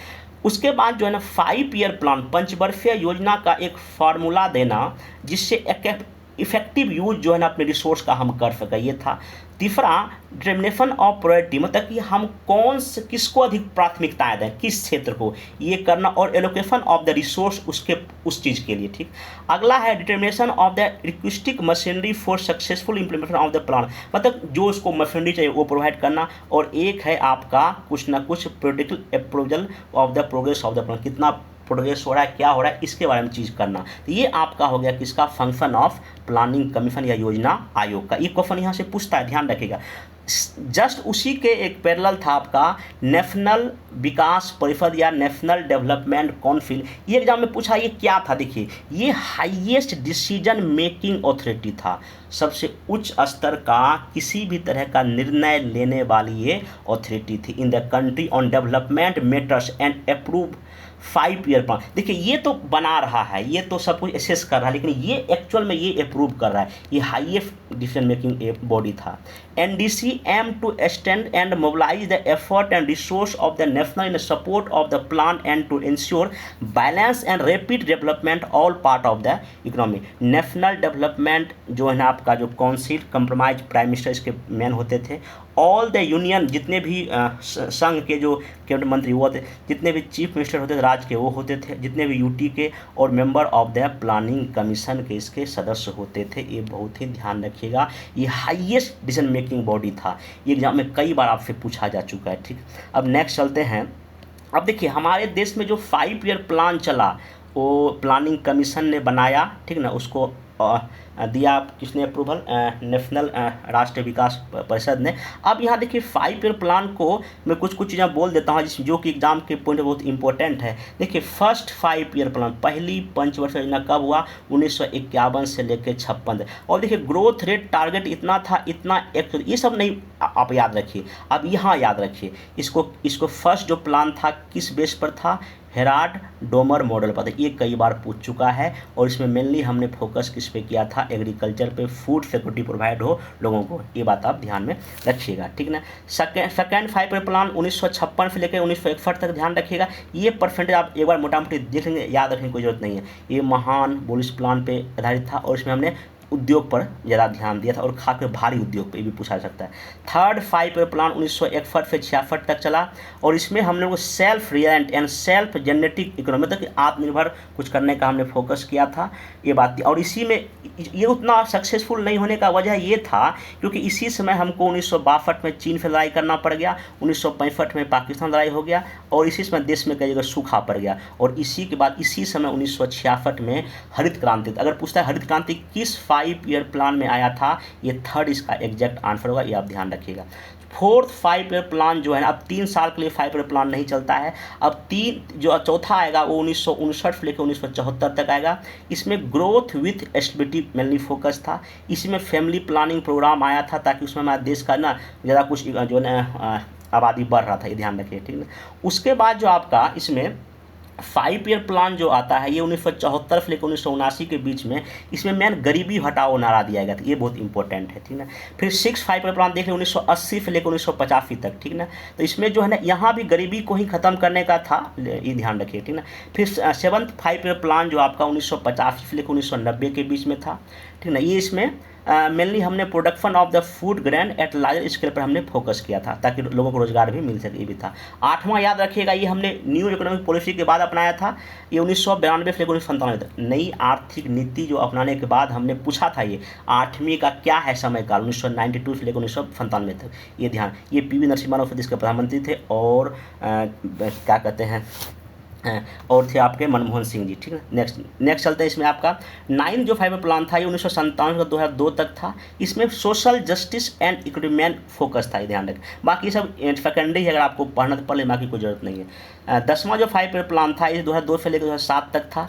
उसके बाद जो है ना 5 ईयर प्लान, पंचवर्षीय योजना का एक फार्मूला देना, जिससे इफेक्टिव यूज जो है ना अपने रिसोर्स का हम कर सकें, ये था। तीसरा, डिटर्मिनेशन ऑफ प्रायोरिटी, मतलब कि हम किसको अधिक प्राथमिकताएं दें, किस क्षेत्र को, ये करना, और एलोकेशन ऑफ द रिसोर्स उस चीज़ के लिए, ठीक। अगला है determination of the requisite machinery for successful implementation of the plan, मतलब जो उसको मशीनरी चाहिए वो प्रोवाइड करना। और एक है आपका कुछ ना कुछ predictive अप्रोवल of the progress of the plan, कितना प्रोग्रेस हो रहा है, क्या हो रहा है, इसके बारे में चीज़ करना। तो ये आपका हो गया किसका, फंक्शन ऑफ प्लानिंग कमीशन या योजना आयोग का। ये क्वेश्चन यहाँ से पूछता है, ध्यान रखिएगा। जस्ट उसी के एक पैरेलल था आपका नेशनल विकास परिषद या नेशनल डेवलपमेंट काउंसिल। ये एग्जाम में पूछा, ये क्या था, देखिए, ये हाईएस्ट डिसीजन मेकिंग अथॉरिटी था, सबसे उच्च स्तर का किसी भी तरह का निर्णय लेने वाली ये अथॉरिटी थी in the country on development matters and approve 5 year plan. देखिए, ये तो बना रहा है, ये तो सब कुछ एसेस कर रहा है, लेकिन ये एक्चुअल में ये अप्रूव कर रहा है, ये हाईएस्ट डिसीजन मेकिंग बॉडी था। NDC aim to extend and mobilise the effort and resource of the national in support of the plan and to ensure balance and rapid development all part of the economy. National development जो है ना आपका, जो council compromise prime minister इसके main होते थे। All the union, जितने भी संघ के जो कैबिनेट मंत्री वो थे, जितने भी चीफ मिनिस्टर होते थे राज्य के वो होते थे, जितने भी यूटी के, और member of the planning commission के इसके सदस्य होते थे। ये बहुत ही ध्यान रखिएगा, ये हाईएस्ट डिसीजन मेकिंग बॉडी था। ये एग्जाम में कई बार आपसे पूछा जा चुका है, ठीक। अब नेक्स्ट चलते हैं। अब देखिए हमारे देश में जो 5 ईयर प्लान चला वो प्लानिंग कमीशन ने बनाया, ठीक ना, उसको दिया किसने अप्रूवल, नेशनल राष्ट्रीय विकास परिषद ने। अब यहाँ देखिए 5 ईयर प्लान को मैं कुछ चीज़ें बोल देता हूँ जिस जो कि एग्जाम के पॉइंट बहुत इंपॉर्टेंट है। देखिए फर्स्ट 5 ईयर प्लान, पहली पंचवर्षीय योजना कब हुआ, 1951 से लेकर 56। और देखिए ग्रोथ रेट टारगेट इतना था, इतना ये सब नहीं आप याद रखिए, अब यहाँ याद रखिए इसको फर्स्ट जो प्लान था किस बेस पर था, हेराल्ड डोमर मॉडल पर था। ये कई बार पूछ चुका है और इसमें मेनली हमने फोकस किस पे किया था, एग्रीकल्चर पे, फूड सिक्योरिटी प्रोवाइड हो लोगों को, ये बात आप ध्यान में रखिएगा, ठीक ना। सेकेंड 5 ईयर प्लान 1956 से लेकर 1961 तक ध्यान रखिएगा। ये परसेंटेज आप एक बार मोटा मोटी देख लेंगे, याद रखने की कोई जरूरत नहीं है। ये महान बुलिश प्लान पे आधारित था और इसमें हमने उद्योग पर ज़्यादा ध्यान दिया था और खास कर भारी उद्योग पे भी पूछा जा सकता है। थर्ड 5 ईयर प्लान 1961 से 66 तक चला और इसमें हम लोग self reliant and self generating economy, मतलब आत्मनिर्भर कुछ करने का हमने फोकस किया था, ये बात थी। और इसी में ये उतना सक्सेसफुल नहीं होने का वजह ये था क्योंकि इसी समय हमको 1962 में चीन से लड़ाई करना पड़ गया, 1965 में पाकिस्तान लड़ाई हो गया और इसी समय देश में कई जगह सूखा पड़ गया। और इसी के बाद इसी समय 1966 में हरित क्रांति, अगर पूछता है हरित क्रांति किस 5 ईयर प्लान में आया था, ये थर्ड इसका एग्जैक्ट आंसर होगा, ये आप ध्यान रखिएगा। फोर्थ 5 ईयर प्लान जो है ना, अब 3 साल के लिए 5 ईयर प्लान नहीं चलता है, अब जो चौथा आएगा वो 1959 से लेकर 1974 तक आएगा। इसमें growth with stability mainly focus था। इसमें फैमिली प्लानिंग प्रोग्राम आया था ताकि उसमें हमारे देश का ना ज़्यादा कुछ जो ना आबादी बढ़ रहा था, ये ध्यान रखिए, ठीक है। उसके बाद जो आपका इसमें 5 ईयर प्लान जो आता है ये 1974 से लेकर 1979 के बीच में, इसमें मेन गरीबी हटाओ नारा दिया गया था, ये बहुत इंपॉर्टेंट है, ठीक ना। फिर 6 5 ईयर प्लान देख लें 1980 से लेकर 1985 तक, ठीक ना। तो इसमें जो है ना यहाँ भी गरीबी को ही खत्म करने का था, ये ध्यान रखिए, ठीक ना। फिर 7th 5 ईयर प्लान जो आपका 1985 से लेकर 1990 के बीच में था, ठीक ना। ये इसमें मेनली हमने production of the food grain at larger scale पर हमने फोकस किया था ताकि लोगों को रोजगार भी मिल सके, ये भी था। 8वां याद रखिएगा, ये हमने न्यू इकोनॉमिक पॉलिसी के बाद अपनाया था, ये 1992 से लेकर 1997 तक। नई आर्थिक नीति जो अपनाने के बाद हमने पूछा था ये 8वीं का क्या है समयकाल, 1992 से लेकर 1997 तक, ये ध्यान। ये पीवी नरसिम्हा राव देश के प्रधानमंत्री थे और क्या कहते हैं और थे आपके मनमोहन सिंह जी, ठीक है। नेक्स्ट चलते हैं, इसमें आपका 9 जो 5 ईयर प्लान था ये 1997 से 2002 तक था। इसमें सोशल जस्टिस एंड इक्विटी में फोकस था, ये ध्यान रखें। बाकी सब सेकेंडरी है, अगर आपको पढ़ना तो पढ़ ले, बाकी कोई जरूरत नहीं है। 10वां जो 5 ईयर प्लान था ये 2002 से लेकर 2007 तक था।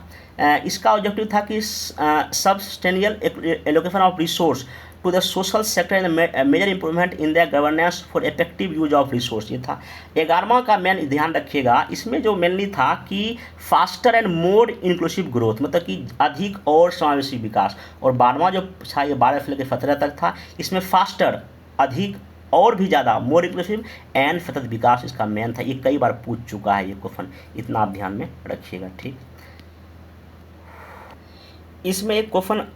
इसका ऑब्जेक्टिव था कि substantial allocation of resource to the social sector and major improvement in the governance for effective use of resource, ये था। 11वां का मेन ध्यान रखिएगा, इसमें जो मेनली था कि faster and more inclusive growth, मतलब कि अधिक और समावेशी विकास। और 12वां जो था ये 12 से लेकर 17 तक था, इसमें फास्टर अधिक और भी ज़्यादा, मोर इंक्लूसिव एंड सतत विकास इसका मेन था। ये कई बार पूछ चुका है ये क्वेश्चन, इतना आप ध्यान में रखिएगा, ठीक। इसमें एक क्वेश्चन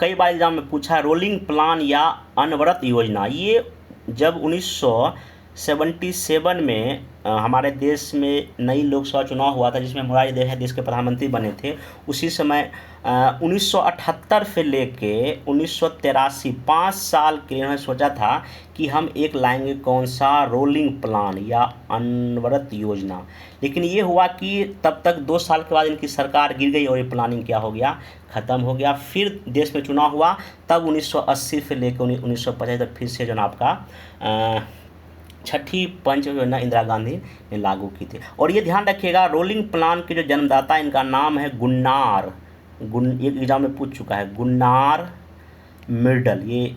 कई बार एग्जाम में पूछा है, रोलिंग प्लान या अनवरत योजना। ये जब 1977 में हमारे देश में नई लोकसभा चुनाव हुआ था जिसमें मोरारजी देसाई देश के प्रधानमंत्री बने थे, उसी समय 1978 से लेके 1983 5 साल के लिए उन्होंने सोचा था कि हम एक लाएंगे कौन सा, रोलिंग प्लान या अनवरत योजना। लेकिन ये हुआ कि तब तक 2 साल के बाद इनकी सरकार गिर गई और ये प्लानिंग क्या हो गया, ख़त्म हो गया। फिर देश में चुनाव हुआ, तब 1980 से लेकर 1950 तक फिर से जो ना आपका छठी पंच योजना इंदिरा गांधी ने लागू की थी। और ये ध्यान रखिएगा, रोलिंग प्लान के जो जन्मदाता इनका नाम है गुन्नार, ये एग्जाम में पूछ चुका है, गुन्नार मिर्डल, ये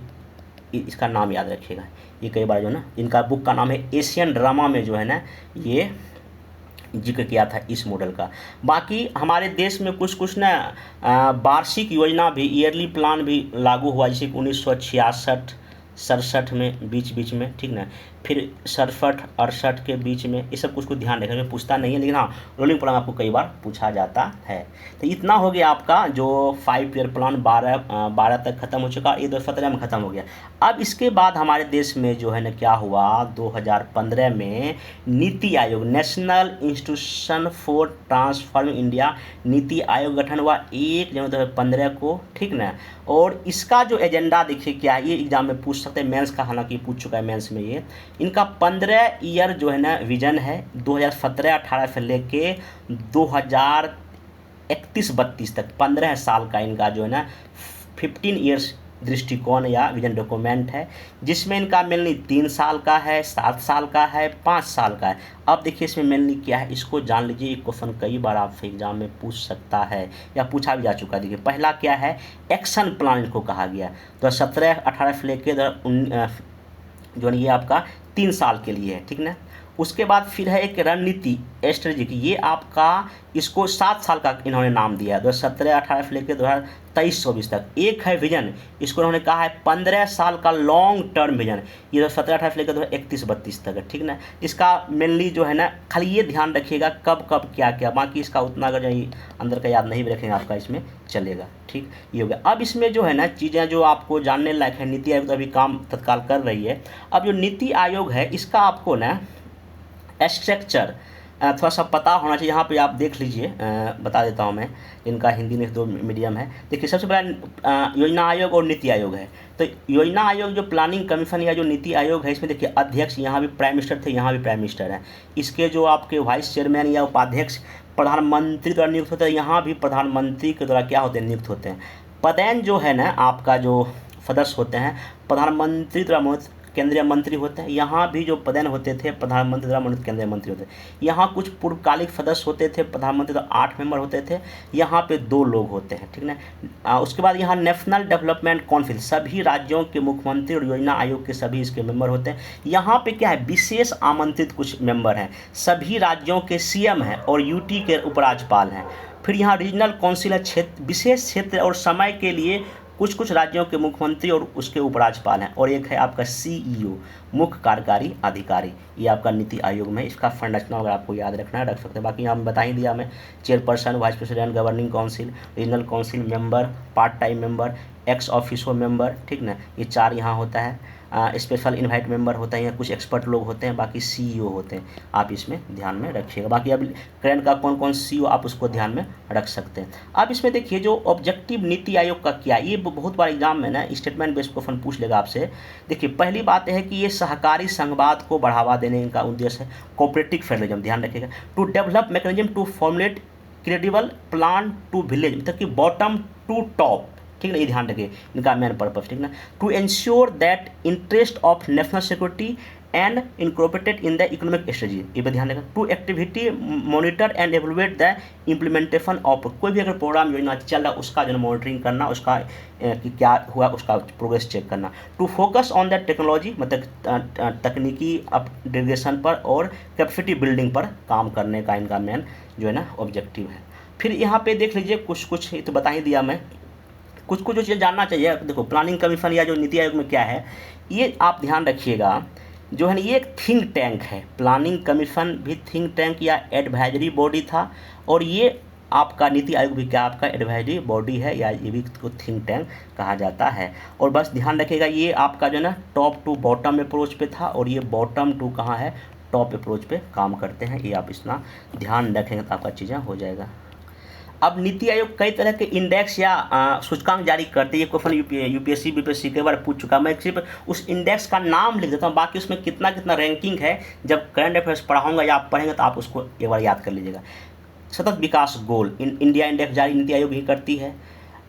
इसका नाम याद रखिएगा। ये कई बार जो ना इनका बुक का नाम है एशियन ड्रामा में जो है ना ये जिक्र किया था इस मॉडल का। बाकी हमारे देश में कुछ ना वार्षिक योजना भी, ईयरली प्लान भी लागू हुआ, जैसे 1966 67 में बीच में, ठीक ना। फिर 67 68 के बीच में, ये सब कुछ ध्यान रखने में पूछता नहीं है, लेकिन हाँ रोलिंग प्लान आपको कई बार पूछा जाता है। तो इतना हो गया आपका जो 5 ईयर प्लान 12 तक खत्म हो चुका, ये 2017 में ख़त्म हो गया। अब इसके बाद हमारे देश में जो है ना क्या हुआ, 2015 में NITI Aayog, national institution for transforming India NITI Aayog गठन हुआ 1 जनवरी 2015 को, ठीक ना। और इसका जो एजेंडा देखिए क्या है, ये एग्जाम में पूछ सकते हैं, मेंस का हालांकि पूछ चुका है मेंस में ये। इनका 15 ईयर जो है ना विजन है 2017-18 से लेके 2031-32 तक, 15 साल का इनका जो है ना 15 ईयर्स दृष्टिकोण या विजन डॉक्यूमेंट है, जिसमें इनका मेनली 3 साल का है, 7 साल का है, 5 साल का है। अब देखिए इसमें मेनली क्या है, इसको जान लीजिए। ये क्वेश्चन कई बार आपसे एग्जाम में पूछ सकता है या पूछा भी जा चुका है। देखिए पहला क्या है, एक्शन प्लान इनको कहा गया। तो 17-18 से लेके जो है ये आपका 3 साल के लिए है, ठीक ना। उसके बाद फिर है एक रणनीति स्ट्रेटेजिक, ये आपका इसको 7 साल का इन्होंने नाम दिया है 2017-18 से लेकर 2023-24 तक। एक है विजन, इसको इन्होंने कहा है 15 साल का लॉन्ग टर्म विजन, ये 2017-18 से लेकर 2031-32 तक है, ठीक ना। इसका मेनली जो है ना खाली ये ध्यान रखिएगा कब कब क्या क्या, बाकी इसका उतना अगर अंदर का याद नहीं भी रखेंगे आपका इसमें चलेगा, ठीक। ये हो गया। अब इसमें जो है ना चीज़ें जो आपको जानने लायक है, नीति आयोग तो अभी काम तत्काल कर रही है। अब जो नीति आयोग है इसका आपको ना स्ट्रक्चर थोड़ा सा पता होना चाहिए। यहाँ पे आप देख लीजिए, बता देता हूँ मैं, इनका हिंदी में 2 मीडियम है। देखिए सबसे पहला योजना आयोग और नीति आयोग है। तो योजना आयोग जो प्लानिंग कमीशन या जो नीति आयोग है, इसमें देखिए अध्यक्ष यहाँ भी प्राइम मिनिस्टर थे, यहाँ भी प्राइम मिनिस्टर हैं। इसके जो आपके वाइस चेयरमैन या उपाध्यक्ष प्रधानमंत्री द्वारा नियुक्त होते हैं, यहाँ भी प्रधानमंत्री के द्वारा क्या होते हैं, नियुक्त होते हैं। पदेन जो है ना आपका जो सदस्य होते हैं प्रधानमंत्री द्वारा केंद्रीय मंत्री होते हैं, यहाँ भी जो पदेन होते थे प्रधानमंत्री द्वारा मनोनीत केंद्रीय मंत्री होते हैं। यहाँ कुछ पूर्वकालिक सदस्य होते थे, प्रधानमंत्री द्वारा 8 मेंबर होते थे, यहाँ पे 2 लोग होते हैं, ठीक ना। उसके बाद यहाँ नेशनल डेवलपमेंट काउंसिल, सभी राज्यों के मुख्यमंत्री और योजना आयोग के सभी इसके मेंबर होते हैं। यहाँ पे क्या है, विशेष आमंत्रित कुछ मेंबर हैं, सभी राज्यों के सीएम हैं और यूटी के उपराज्यपाल हैं। फिर यहाँ रीजनल काउंसिल है, क्षेत्र विशेष क्षेत्र और समय के लिए कुछ राज्यों के मुख्यमंत्री और उसके उपराज्यपाल हैं। और एक है आपका सीईओ, मुख्य कार्यकारी अधिकारी, ये आपका नीति आयोग में इसका संरचना अगर आपको याद रखना है रख सकते हैं। बाकी यहाँ बता ही दिया मैं, chairperson, vice president, governing council, regional council member, part time member, x officio member, ठीक ना, ये 4 यहाँ होता है। स्पेशल इनवाइट मेंबर होता है, या कुछ एक्सपर्ट लोग होते हैं, बाकी सीईओ होते हैं। आप इसमें ध्यान में रखिएगा। बाकी अब करंट का कौन कौन सीईओ आप उसको ध्यान में रख सकते हैं। अब इसमें देखिए जो ऑब्जेक्टिव नीति आयोग का क्या, ये बहुत बार एग्जाम में ना स्टेटमेंट बेस्ड क्वेश्चन पूछ लेगा आपसे। देखिए पहली बात है कि ये सहकारी संघवाद को बढ़ावा देने का उद्देश्य है, कोऑपरेटिव फेडरलिज्म, ध्यान रखिएगा। To develop mechanism to formulate credible plan to village, मतलब कि बॉटम टू टॉप, ठीक है, ये ध्यान रखिए इनका मेन पर्पस, ठीक ना। To ensure that interest of national security and incorporated in the economic strategy, ये भी ध्यान रखना। To activity monitor and evaluate the implementation of, कोई भी अगर प्रोग्राम योजना चल रहा है उसका जो मॉनिटरिंग करना, उसका कि क्या हुआ उसका प्रोग्रेस चेक करना। To focus on the technology, मतलब तकनीकी अपग्रेडेशन पर और कैपेसिटी बिल्डिंग पर काम करने का इनका मेन जो है ना ऑब्जेक्टिव है। फिर यहाँ पे देख लीजिए कुछ तो बता ही दिया मैं, कुछ जो चीज़ जानना चाहिए। देखो प्लानिंग कमीशन या जो नीति आयोग में क्या है, ये आप ध्यान रखिएगा जो है ना, ये एक थिंक टैंक है। प्लानिंग कमीशन भी थिंक टैंक या एडवाइजरी बॉडी था, और ये आपका नीति आयोग भी क्या आपका एडवाइजरी बॉडी है, या ये भी को थिंक टैंक कहा जाता है। और बस ध्यान रखिएगा ये आपका जो है ना टॉप टू बॉटम अप्रोच पे था, और ये बॉटम टू कहाँ है, टॉप अप्रोच पे काम करते हैं। ये आप इतना ध्यान रखेंगे तो आपका चीज़ें हो जाएगा। अब नीति आयोग कई तरह के इंडेक्स या सूचकांक जारी करते हैं। ये क्वेश्चन यूपीएससी बीपीएससी कई बार पूछ चुका। मैं सिर्फ उस इंडेक्स का नाम लिख देता हूँ, बाकी उसमें कितना कितना रैंकिंग है जब करंट अफेयर्स पढ़ाऊंगा या आप पढ़ेंगे तो आप उसको एक बार याद कर लीजिएगा। सतत विकास गोल इंडिया इंडेक्स जारी नीति आयोग ही करती है।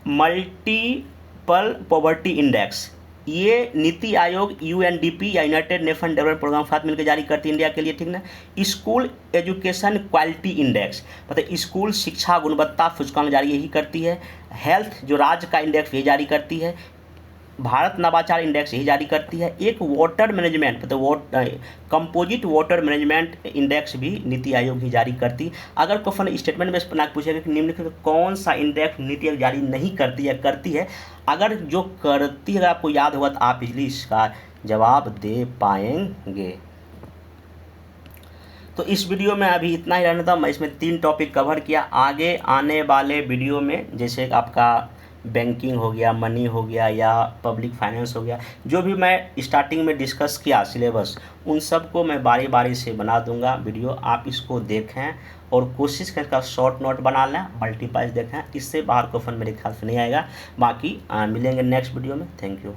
मल्टीपल पॉवर्टी इंडेक्स ये नीति आयोग यूएनडीपी या यूनाइटेड नेशन डेवलपमेंट प्रोग्राम साथ मिलकर जारी करती है इंडिया के लिए, ठीक ना। स्कूल एजुकेशन क्वालिटी इंडेक्स मतलब स्कूल शिक्षा गुणवत्ता सूचकांक जारी यही करती है। हेल्थ जो राज्य का इंडेक्स ये जारी करती है। भारत नवाचार इंडेक्स यही जारी करती है। एक वाटर मैनेजमेंट मतलब कंपोजिट वाटर मैनेजमेंट इंडेक्स भी नीति आयोग ही जारी करती। अगर क्वेश्चन स्टेटमेंट में बना पूछेगा कि निम्नलिखित कौन सा इंडेक्स नीति आयोग जारी नहीं करती है करती है, अगर जो करती है अगर आपको याद होगा तो आप इजली इसका जवाब दे पाएंगे। तो इस वीडियो में अभी इतना ही रहने था। मैं इसमें 3 टॉपिक कवर किया। आगे आने वाले वीडियो में जैसे आपका बैंकिंग हो गया, मनी हो गया या पब्लिक फाइनेंस हो गया, जो भी मैं स्टार्टिंग में डिस्कस किया सिलेबस, उन सब को मैं बारी बारी से बना दूंगा वीडियो। आप इसको देखें और कोशिश करें इसका शॉर्ट नोट बना लें, मल्टीपल्स देखें, इससे बाहर क्वेश्चन मेरे ख्याल से नहीं आएगा। बाकी मिलेंगे नेक्स्ट वीडियो में। Thank you.